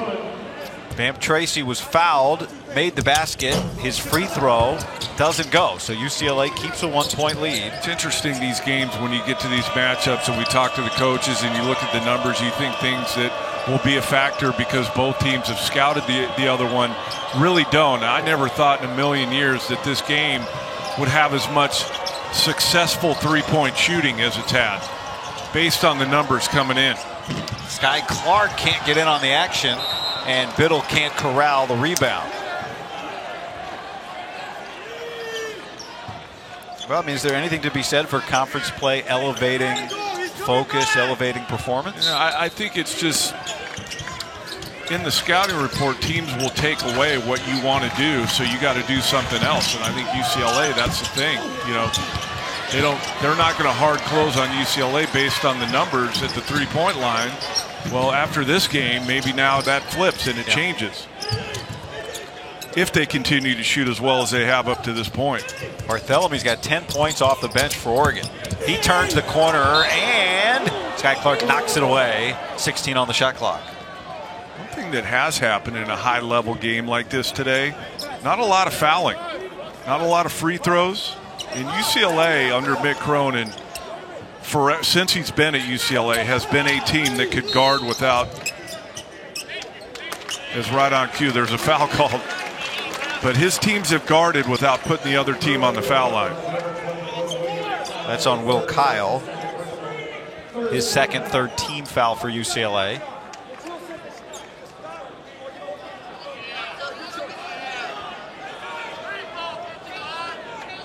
Bam Tracy was fouled, made the basket. His free throw doesn't go, so UCLA keeps a 1-point lead. It's interesting, these games, when you get to these matchups and we talk to the coaches and you look at the numbers, you think things that will be a factor because both teams have scouted the other one really don't. I never thought in a million years that this game would have as much successful three-point shooting as it's had, based on the numbers coming in. Sky Clark can't get in on the action, and Biddle can't corral the rebound. Well, I mean, is there anything to be said for conference play elevating focus, elevating performance? Yeah, I think it's just in the scouting report, teams will take away what you want to do, so you got to do something else. And I think UCLA, that's the thing. You know, they're not going to hard close on UCLA based on the numbers at the three-point line. Well, after this game, maybe now that flips and it changes. If they continue to shoot as well as they have up to this point. Barthélemy's got 10 points off the bench for Oregon. He turns the corner and Sky Clark knocks it away. 16 on the shot clock. One thing that has happened in a high-level game like this today, not a lot of fouling, not a lot of free throws. In UCLA under Mick Cronin, since he's been at UCLA, has been a team that could guard without, is right on cue, there's a foul called, but his teams have guarded without putting the other team on the foul line. That's on Will Kyle. His second, third team foul for UCLA.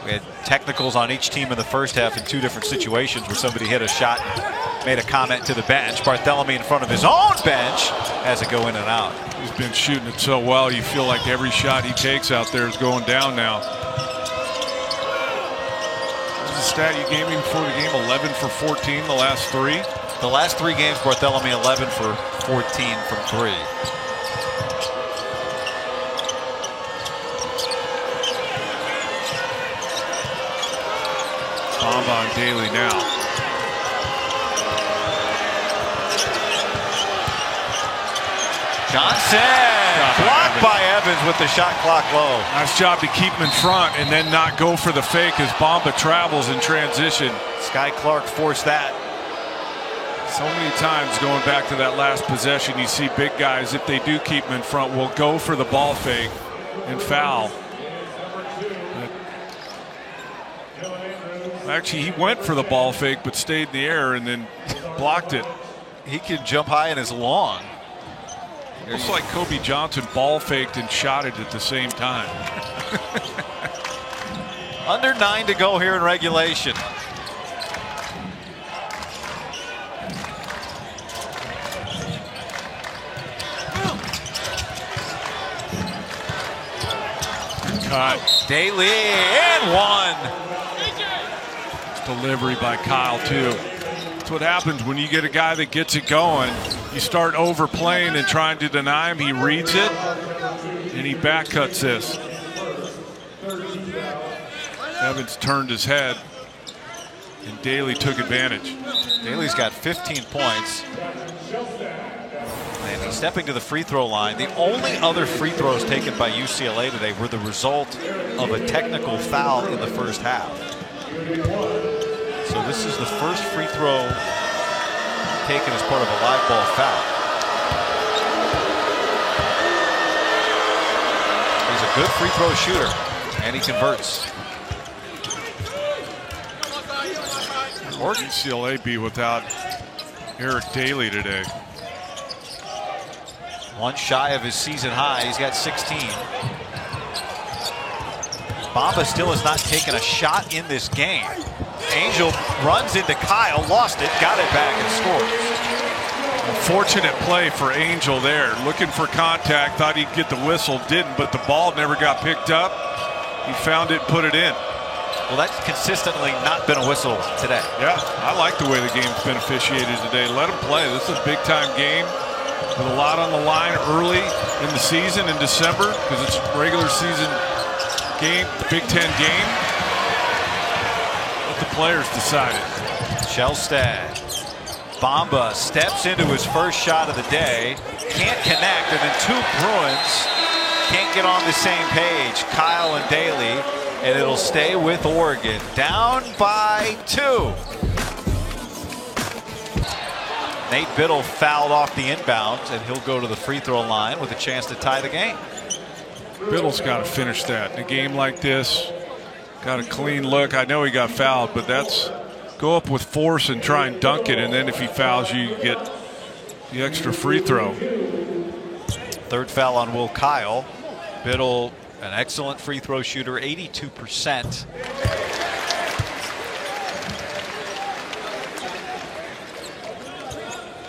We had technicals on each team in the first half in 2 different situations where somebody hit a shot and made a comment to the bench. Barthélemy in front of his own bench has it go in and out. He's been shooting it so well, you feel like every shot he takes out there is going down now. What's the stat you gave me before the game? 11 for 14 the last 3? The last 3 games, Barthélemy 11 for 14 from 3. Bamba on Daly now. Johnson blocked by Evans with the shot clock low. Nice job to keep him in front and then not go for the fake as Bamba travels in transition. Sky Clark forced that. So many times going back to that last possession, you see big guys, if they do keep him in front, will go for the ball fake and foul. Actually, he went for the ball fake but stayed in the air and then blocked it. He can jump high and is long. Looks like Kobe Johnson ball faked and shot it at the same time. Under 9 to go here in regulation. Cut. Daly and 1. Delivery by Kyle too. That's what happens when you get a guy that gets it going. You start overplaying and trying to deny him. He reads it and he back cuts this. Evans turned his head. And Daly took advantage. Daly's got 15 points. And he's stepping to the free throw line. The only other free throws taken by UCLA today were the result of a technical foul in the first half. So this is the first free throw taken as part of a live ball foul. He's a good free throw shooter, and he converts. Or UCLA be without Eric Daly today. One shy of his season high. He's got 16. Bamba still has not taken a shot in this game. Angel runs into Kyle, lost it, got it back, and scores. Fortunate play for Angel there. Looking for contact, thought he'd get the whistle, didn't, but the ball never got picked up. He found it, put it in. Well, that's consistently not been a whistle today. Yeah, I like the way the game's been officiated today. Let them play. This is a big-time game with a lot on the line early in the season in December because it's a regular season game, Big Ten game. Let the players decide it. Shelstad. Bamba steps into his first shot of the day. Can't connect, and then two Bruins can't get on the same page. Kyle and Daly. And it'll stay with Oregon. Down by 2. Nate Biddle fouled off the inbounds, and he'll go to the free throw line with a chance to tie the game. Biddle's got to finish that. In a game like this, got a clean look. I know he got fouled, but that's go up with force and try and dunk it, and then if he fouls you, you get the extra free throw. Third foul on Will Kyle. Biddle, an excellent free throw shooter, 82%.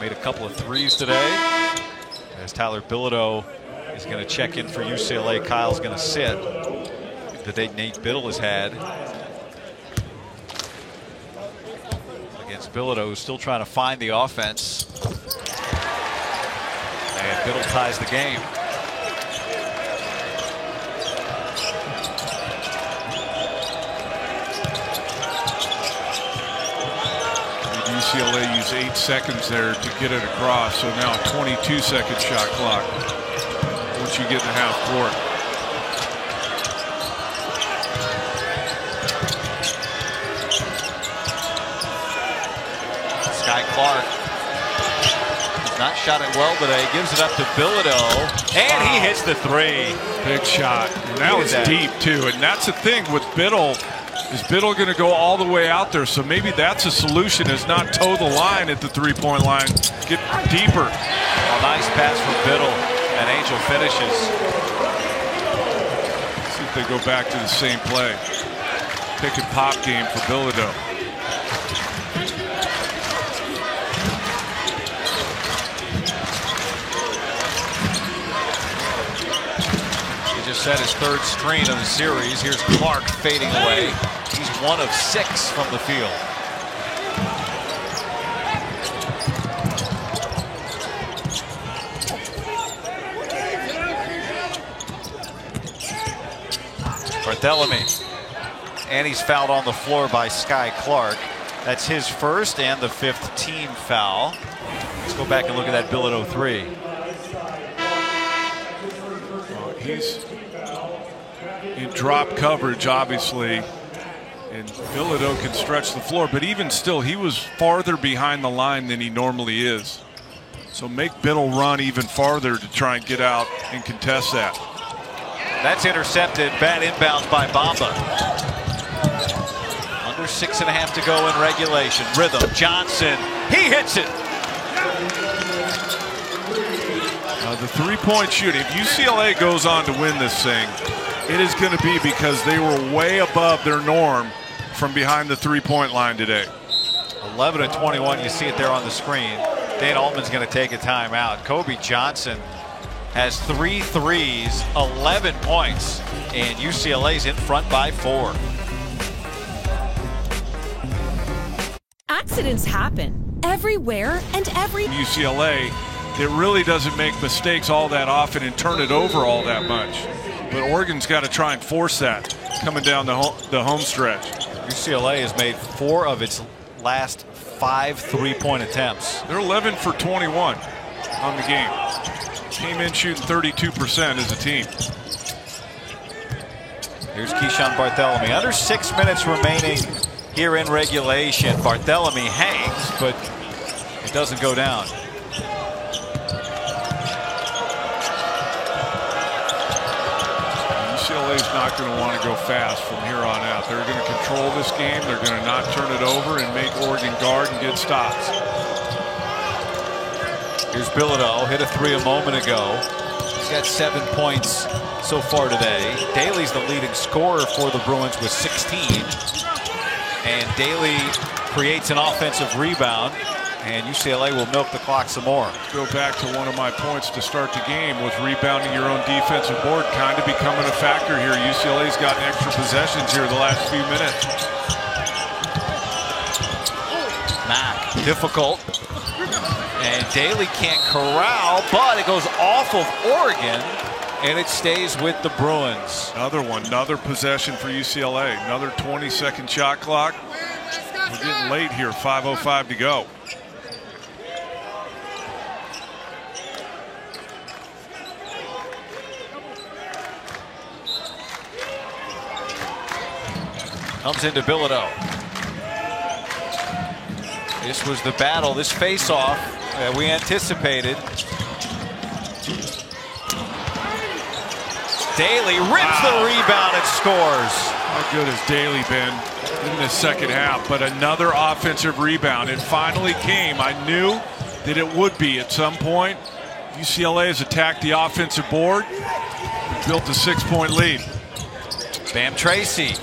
Made a couple of threes today. As Tyler Bilodeau is going to check in for UCLA, Kyle's going to sit. The day Nate Biddle has had against Bilodeau, who's still trying to find the offense. And Biddle ties the game. UCLA used 8 seconds there to get it across, so now a 22-second shot clock once you get in the half court. Sky Clark has not shot it well today. Gives it up to Bilodeau, and he hits the 3. Big shot. And that was deep, too. And that's the thing with Biddle. Is Biddle going to go all the way out there? So maybe that's a solution, is not toe the line at the three-point line. Get deeper. A nice pass from Biddle, and Angel finishes. Let's see if they go back to the same play. Pick and pop game for Bilodeau. He just set his 3rd screen of the series. Here's Clark fading away. He's 1 of 6 from the field. Barthélemy. And he's fouled on the floor by Sky Clark. That's his first and the 5th team foul. Let's go back and look at that Bilodeau 3. He's in drop coverage, obviously, and Bilodeau can stretch the floor, but even still, he was farther behind the line than he normally is. So make Biddle run even farther to try and get out and contest that. That's intercepted. Bad inbounds by Bamba. Under 6.5 to go in regulation. Rhythm. Johnson. He hits it. The three-point shooting, if UCLA goes on to win this thing, it is going to be because they were way above their norm from behind the three-point line today. 11-21, you see it there on the screen. Dana Altman's going to take a timeout. Kobe Johnson has 3 threes, 11 points, and UCLA's in front by 4. Accidents happen everywhere and every UCLA, it really doesn't make mistakes all that often and turn it over all that much. But Oregon's got to try and force that coming down the home stretch. UCLA has made 4 of its last 5 3-point attempts. They're 11 for 21 on the game. Came in shooting 32% as a team. Here's Keyshawn Barthelemy. Under 6 minutes remaining here in regulation. Barthelemy hangs, but it doesn't go down. UCLA's not going to want to go fast from here on out. They're going to control this game. They're going to not turn it over and make Oregon guard and get stops. Here's Bilodeau, hit a 3 a moment ago. He's got 7 points so far today. Daly's the leading scorer for the Bruins with 16. And Daly creates an offensive rebound, and UCLA will milk the clock some more. Go back to one of my points to start the game was rebounding your own defensive board kind of becoming a factor here. UCLA's gotten extra possessions here the last few minutes. Mack, difficult. And Daly can't corral, but it goes off of Oregon, and it stays with the Bruins. Another possession for UCLA. Another 20-second shot clock. We're getting late here, 5:05 to go. Comes into Bilodeau. This was the battle, this face-off that we anticipated. Daly rips the rebound and scores. How good has Daly been in the second half? But another offensive rebound. It finally came. I knew that it would be at some point. UCLA has attacked the offensive board, built a 6-point lead. Bam Tracy.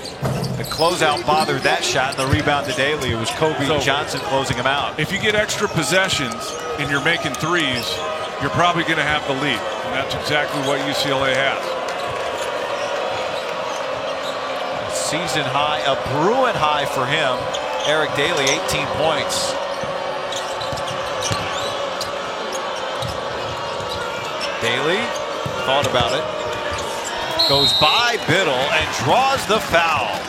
The closeout bothered that shot, and the rebound to Daly. It was Kobe Johnson closing him out. If you get extra possessions and you're making threes, you're probably going to have the lead. And that's exactly what UCLA has. Season high, a Bruin high for him. Eric Daly, 18 points. Daly thought about it. Goes by Biddle and draws the foul.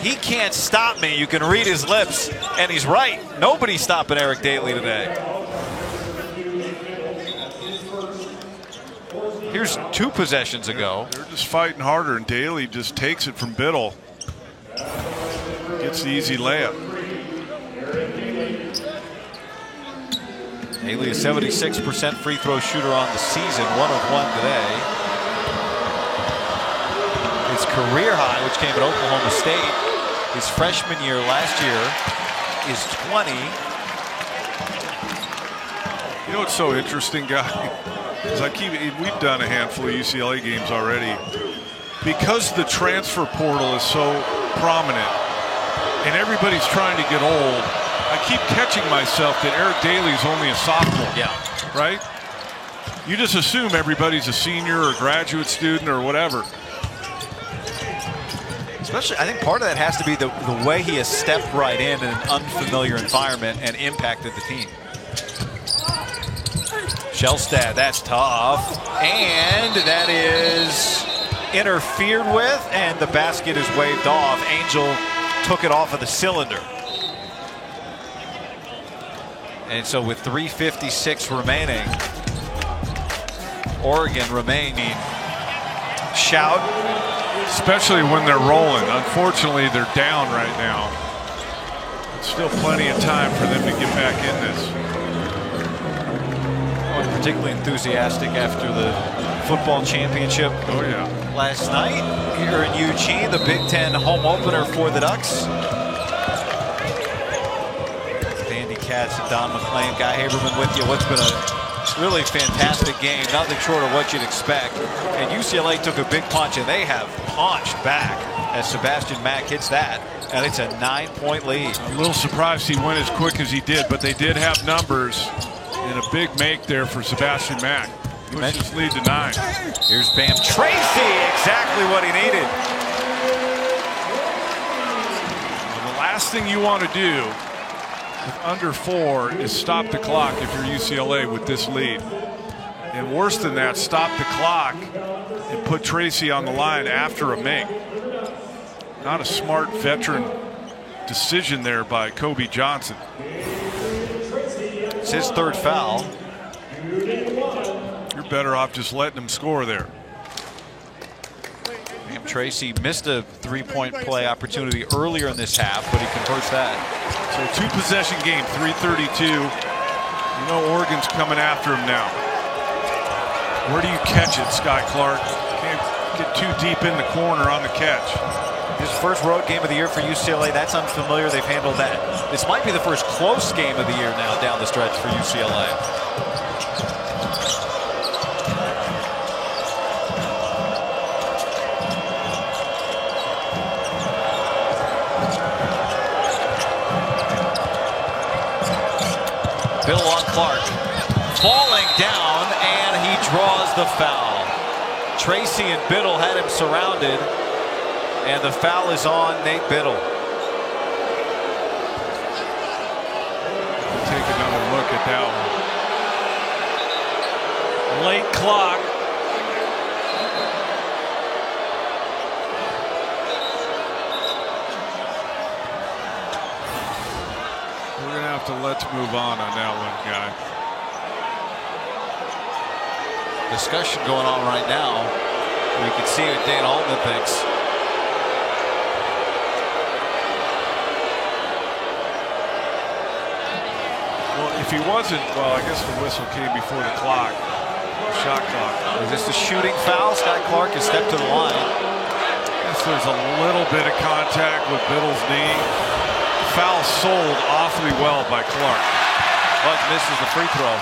He can't stop me. You can read his lips, and he's right. Nobody's stopping Eric Daly today. Here's 2 possessions ago. They're just fighting harder, and Daly just takes it from Biddle. Gets the easy layup. Daly, a 76% free throw shooter on the season, 1 of 1 today. His career high, which came at Oklahoma State, his freshman year last year, is 20. You know what's so interesting, guy? Is we've done a handful of UCLA games already. Because the transfer portal is so prominent and everybody's trying to get old, I keep catching myself that Eric Daly is only a sophomore. Yeah. Right? You just assume everybody's a senior or graduate student or whatever. Especially, I think part of that has to be the way he has stepped right in an unfamiliar environment and impacted the team. Shelstad, that's tough. And that is interfered with, and the basket is waved off. Angel took it off of the cylinder. And so with 3:56 remaining, Oregon remaining. Shout. Especially when they're rolling. Unfortunately, they're down right now. Still plenty of time for them to get back in this. Particularly enthusiastic after the football championship last night here in Eugene, the Big Ten home opener for the Ducks. Andy Katz and Don McClain, Guy Haberman with you. What's been a really fantastic game, nothing short of what you'd expect. And UCLA took a big punch, and they have punched back as Sebastian Mack hits that, and it's a 9-point lead. A little surprised he went as quick as he did, but they did have numbers. And a big make there for Sebastian Mack. Push his lead to 9. Here's Bam Tracy, exactly what he needed. And the last thing you want to do with under 4 is stop the clock if you're UCLA with this lead. And worse than that, stop the clock and put Tracy on the line after a make. Not a smart veteran decision there by Kobe Johnson. It's his third foul. You're better off just letting him score there. Cam Tracy missed a three-point play opportunity earlier in this half, but he converts that. So two-possession game, 3:32. You know Oregon's coming after him now. Where do you catch it, Sky Clark? Can't get too deep in the corner on the catch. His first road game of the year for UCLA, that's unfamiliar. They've handled that. This might be the first close game of the year now down the stretch for UCLA. Bill on Clark, falling down, and he draws the foul. Tracy and Biddle had him surrounded, and the foul is on Nate Biddle. Take another look at that one. Late clock. We're going to have to let's move on that one, guy. Discussion going on right now. We can see what Dan Altman thinks. Well, if he wasn't, well, I guess the whistle came before the clock. Shot clock. Is this a shooting foul? Sky Clark has stepped to the line. I guess there's a little bit of contact with Biddle's knee. Foul sold awfully well by Clark. But misses the free throw.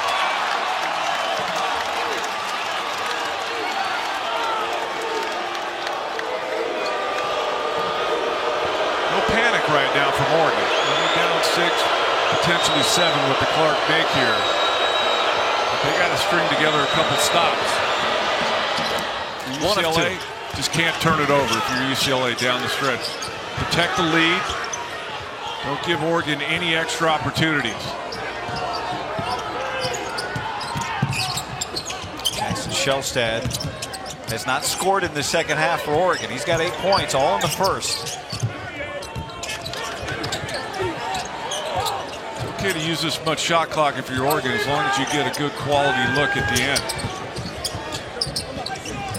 No panic right now from Oregon. Only down 6, potentially 7 with the Clark make here. But they got to string together a couple stops. UCLA just can't turn it over if you're UCLA down the stretch. Protect the lead. Don't give Oregon any extra opportunities. Jackson Shelstad has not scored in the second half for Oregon. He's got 8 points, all in the first. It's okay to use this much shot clock if you're Oregon, as long as you get a good quality look at the end.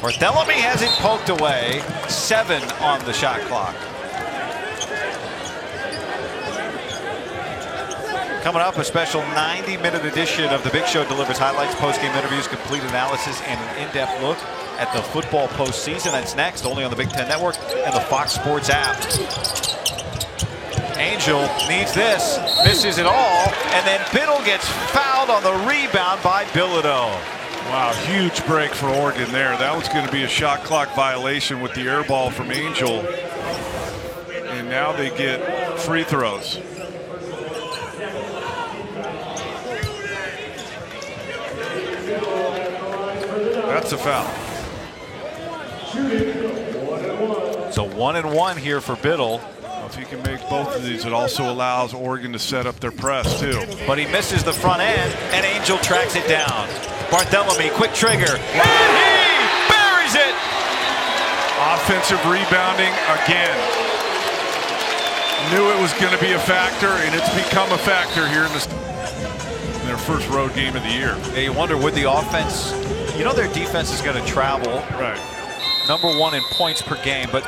Barthelemy has it poked away. 7 on the shot clock. Coming up, a special 90-minute edition of The Big Show delivers highlights, post-game interviews, complete analysis, and an in-depth look at the football postseason. That's next, only on the Big Ten Network and the Fox Sports app. Angel needs this, misses it all, and then Biddle gets fouled on the rebound by Bilodeau. Wow, huge break for Oregon there. That was going to be a shot clock violation with the air ball from Angel. And now they get free throws. That's a foul. So 1-1 here for Biddle. Well, if he can make both of these, it also allows Oregon to set up their press too. But he misses the front end, and Angel tracks it down. Barthelemy, quick trigger, and he buries it! Offensive rebounding again. Knew it was going to be a factor, and it's become a factor here in their first road game of the year. Yeah, you wonder, would the offense, you know their defense is going to travel. Right. #1 in points per game, but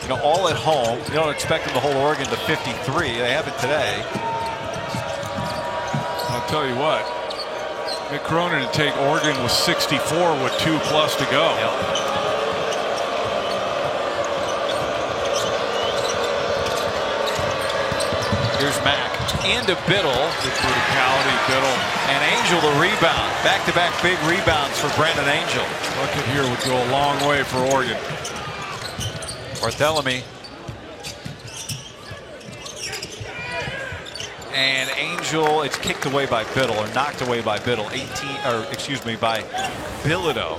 you know, all at home. You don't expect them to hold Oregon to 53. They haven't today. I'll tell you what, Mick Cronin to take Oregon with 64 with 2+ to go. Yep. Here's Mack into Biddle. Good verticality, Biddle. And Angel the rebound. Back-to-back big rebounds for Brandon Angel. Bucket here would go a long way for Oregon. Barthelemy. And Angel, it's kicked away by Biddle, or knocked away by Biddle. By Bilodeau.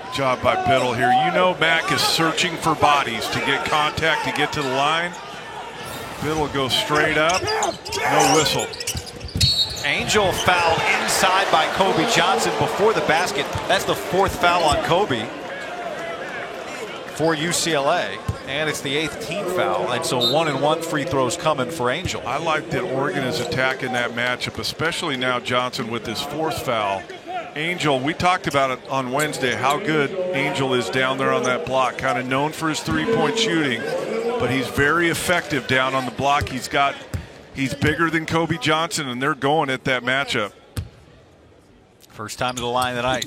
Good job by Biddle here. You know Mack is searching for bodies to get contact, to get to the line. Biddle goes straight up. No whistle. Angel fouled inside by Kobe Johnson before the basket. That's the 4th foul on Kobe for UCLA. And it's the 8th team foul, and so 1-and-1 free throws coming for Angel. I like that Oregon is attacking that matchup, especially now Johnson with his 4th foul. Angel, we talked about it on Wednesday, how good Angel is down there on that block, kind of known for his three-point shooting, but he's very effective down on the block. He's bigger than Kobe Johnson, and they're going at that matchup. First time to the line tonight.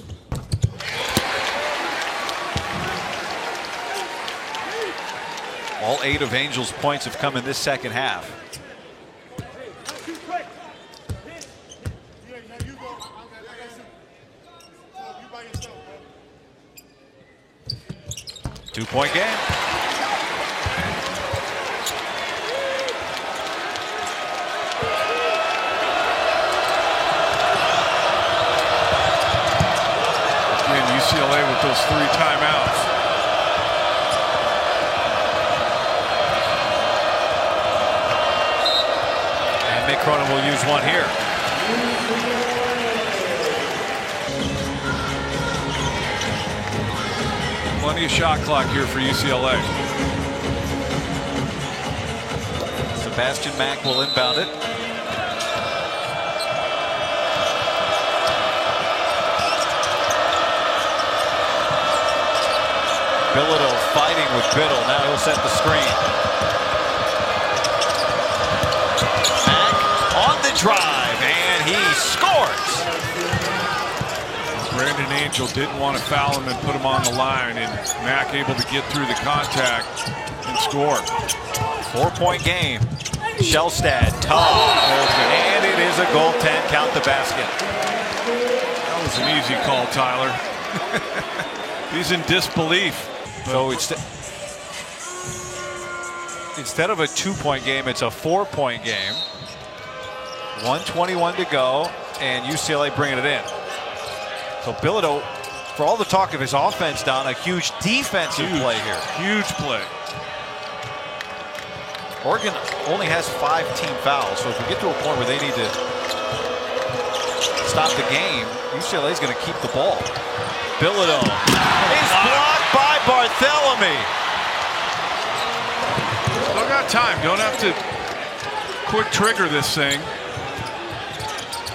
All 8 of Angel's points have come in this second half. Two-point game. Again, UCLA with those 3 timeouts. And Mick Cronin will use one here. Plenty of shot clock here for UCLA. Sebastian Mack will inbound it. Bilodeau fighting with Biddle. Now he'll set the screen. Mack on the drive, and he scores. Brandon Angel didn't want to foul him and put him on the line, and Mack able to get through the contact and score. 4-point game. Shellstad, and it is a goaltend. Count the basket. That was an easy call, Tyler. He's in disbelief. So instead of a 2-point game, it's a 4-point game. 1:21 to go, and UCLA bringing it in. So Bilodeau, for all the talk of his offense, Don, a huge defensive play here. Huge play. Oregon only has 5 team fouls, so if we get to a point where they need to stop the game, UCLA is going to keep the ball. Bilodeau is blocked by Barthelemy. Still got time. Don't have to quick trigger this thing.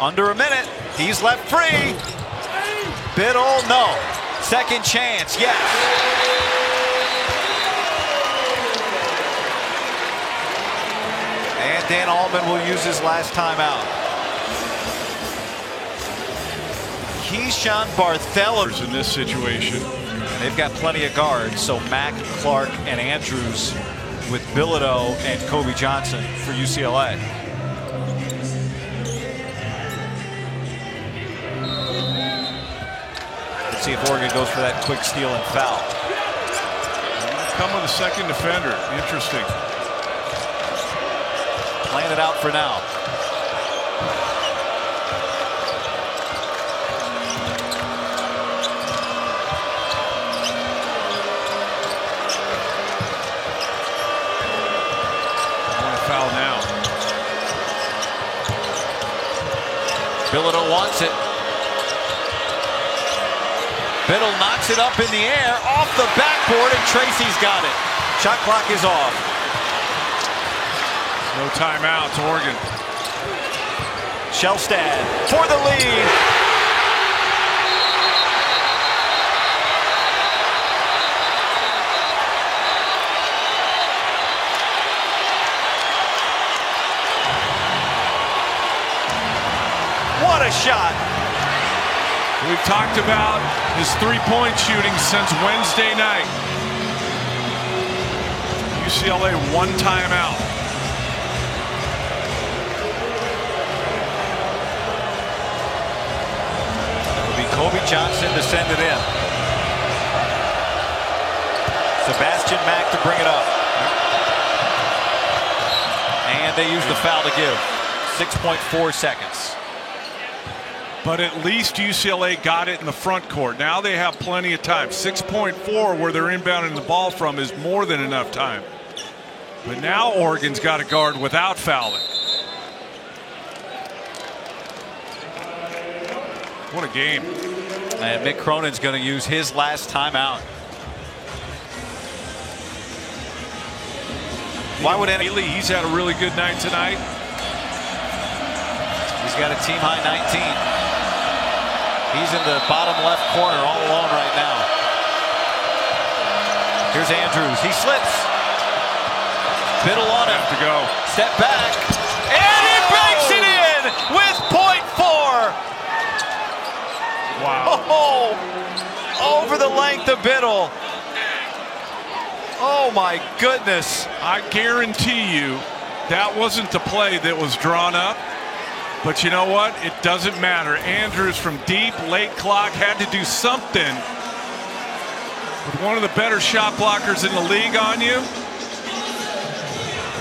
Under a minute. He's left free. Biddle, no. Second chance, yes. And Dan Altman will use his last timeout. Keyshawn Barthelemy In this situation. And they've got plenty of guards, so Mack, Clark, and Andrews with Bilodeau and Kobe Johnson for UCLA. Let's see if Oregon goes for that quick steal and foul. Come with a second defender. Interesting. Playing it out for now. Foul now. Bilodeau wants it. Biddle knocks it up in the air, off the backboard, and Tracy's got it. Shot clock is off. No timeouts, Oregon. Shellstad for the lead. What a shot. We've talked about his three-point shooting since Wednesday night. UCLA one timeout. It'll be Kobe Johnson to send it in. Sebastian Mack to bring it up. And they use the foul to give. 6.4 seconds. But at least UCLA got it in the front court. Now they have plenty of time. 6.4 where they're inbounding the ball from is more than enough time. But now Oregon's got to guard without fouling. What a game. And Mick Cronin's going to use his last timeout. Why would any? He's had a really good night tonight. He's got a team high 19. He's in the bottom left corner all alone right now. Here's Andrews. He slips. Biddle on him. To go. Step back. And he banks it in with .4. Wow. Oh, over the length of Biddle. Oh my goodness. I guarantee you that wasn't the play that was drawn up. But you know what? It doesn't matter. Andrews from deep, late clock, had to do something with one of the better shot blockers in the league on you,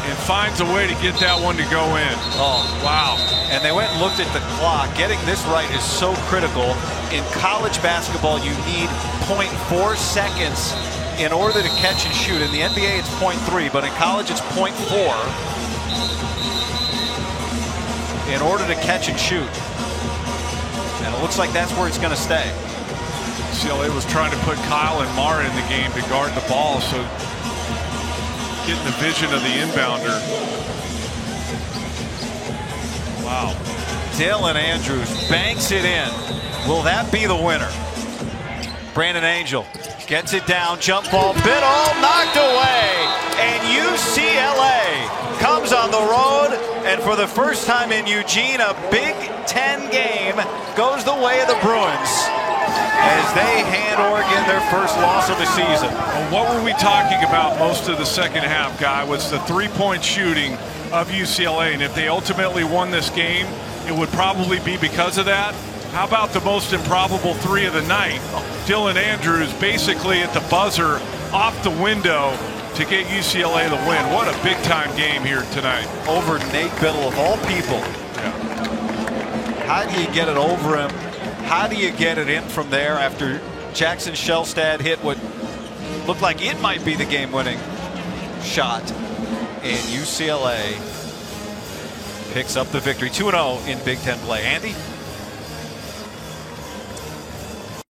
and finds a way to get that one to go in. Oh, wow. And they went and looked at the clock. Getting this right is so critical. In college basketball, you need .4 seconds in order to catch and shoot. In the NBA, it's .3, but in college, it's .4 in order to catch and shoot. And it looks like that's where it's going to stay. UCLA was trying to put Kyle and Mara in the game to guard the ball, so getting the vision of the inbounder. Wow. Dylan Andrews banks it in. Will that be the winner? Brandon Angel gets it down, jump ball, Biddle knocked away, and UCLA comes on the road, and for the first time in Eugene, a Big Ten game goes the way of the Bruins as they hand Oregon their first loss of the season. Well, what were we talking about most of the second half, Guy? Was the three-point shooting of UCLA, and if they ultimately won this game, it would probably be because of that. How about the most improbable three of the night? Dylan Andrews basically at the buzzer off the window to get UCLA the win. What a big-time game here tonight. Over Nate Biddle of all people. Yeah. How do you get it over him? How do you get it in from there after Jackson Shelstad hit what looked like it might be the game-winning shot? And UCLA picks up the victory. 2-0 in Big Ten play. Andy?